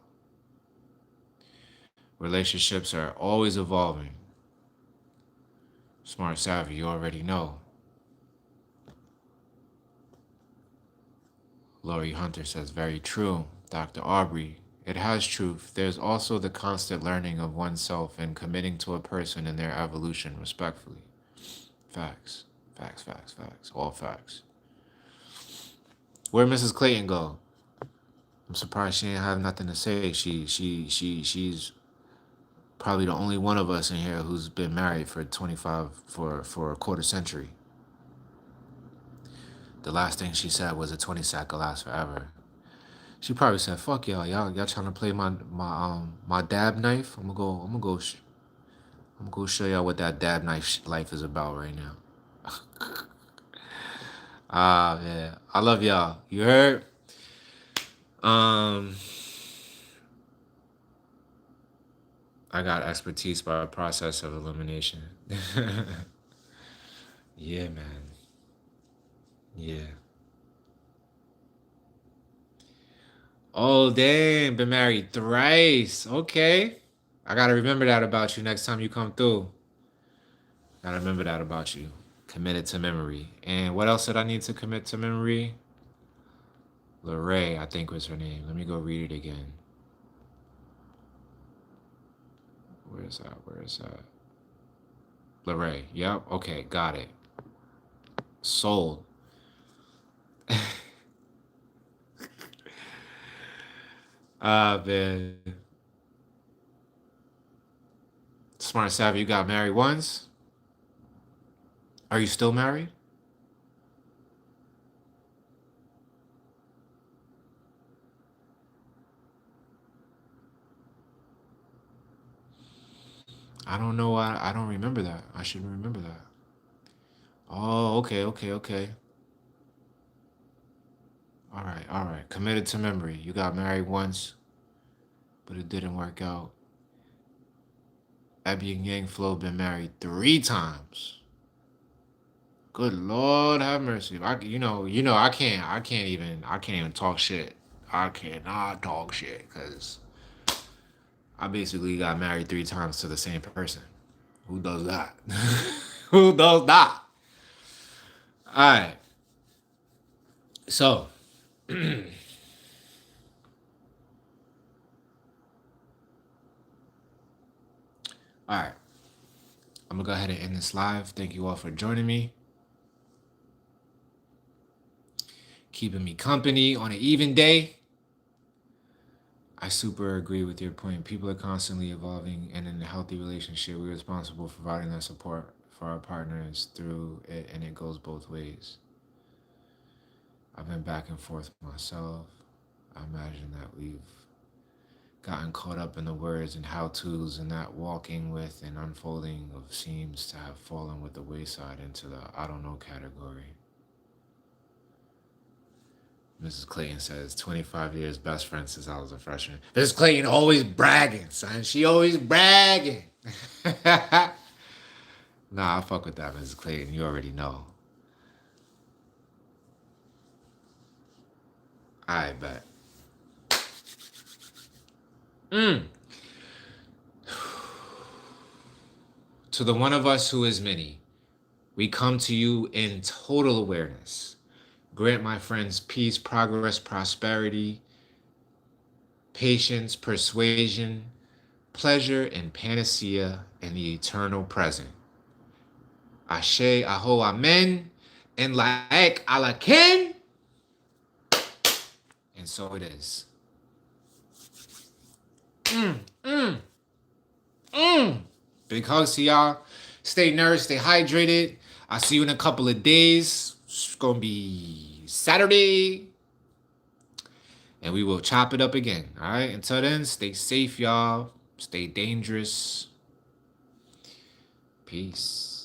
Relationships are always evolving. Smart Savvy, you already know. Laurie Hunter says, very true. Dr. Aubrey, it has truth. There's also the constant learning of oneself and committing to a person in their evolution respectfully. Facts. Facts, facts, facts. All facts. Where'd Mrs. Clayton go? I'm surprised she didn't have nothing to say. She's probably the only one of us in here who's been married for for a quarter century. The last thing she said was a 20 sack will last forever. She probably said, "Fuck y'all trying to play my dab knife? I'm gonna go I'm gonna go show y'all what that dab knife life is about right now. Ah, man. I love y'all. You heard? Um, I got expertise by a process of elimination. Yeah, man. Yeah. Oh, dang. Been married thrice. Okay. I gotta remember that about you next time you come through. Gotta remember that about you. Committed to memory. And what else did I need to commit to memory? Lorraine, I think was her name. Let me go read it again. Where is that? Where is that? Lorraine. Yep. Okay. Got it. Sold. Ah, man. Smart Savvy, you got married once? Are you still married? I don't know. I don't remember that. I should remember that. Oh, okay, okay, okay. All right, all right. Committed to memory. You got married once, but it didn't work out. Abby and Yang Flo been married 3 times. Good Lord, have mercy. I can't even talk shit. I cannot talk shit because I basically got married 3 times to the same person. Who does that? Who does that? All right. So, all right. I'm gonna go ahead and end this live. Thank you all for joining me, keeping me company on an even day. I super agree with your point. People are constantly evolving, and in a healthy relationship, we're responsible for providing that support for our partners through it, and it goes both ways. I've been back and forth myself. I imagine that we've gotten caught up in the words and how to's, and that walking with and unfolding of seems to have fallen with the wayside into the I don't know category. Mrs. Clayton says 25 years best friend since I was a freshman. Mrs. Clayton always bragging, son. She always bragging. Nah, I fuck with that, Mrs. Clayton. You already know. I bet. To the one of us who is many, we come to you in total awareness. Grant my friends peace, progress, prosperity, patience, persuasion, pleasure, and panacea in the eternal present. Ashe, aho, amen, and laek alaken, and so it is. Big hugs to y'all. Stay nourished, stay hydrated. I'll see you in a couple of days. It's gonna be Saturday. And we will chop it up again. All right. Until then, stay safe, y'all. Stay dangerous. Peace.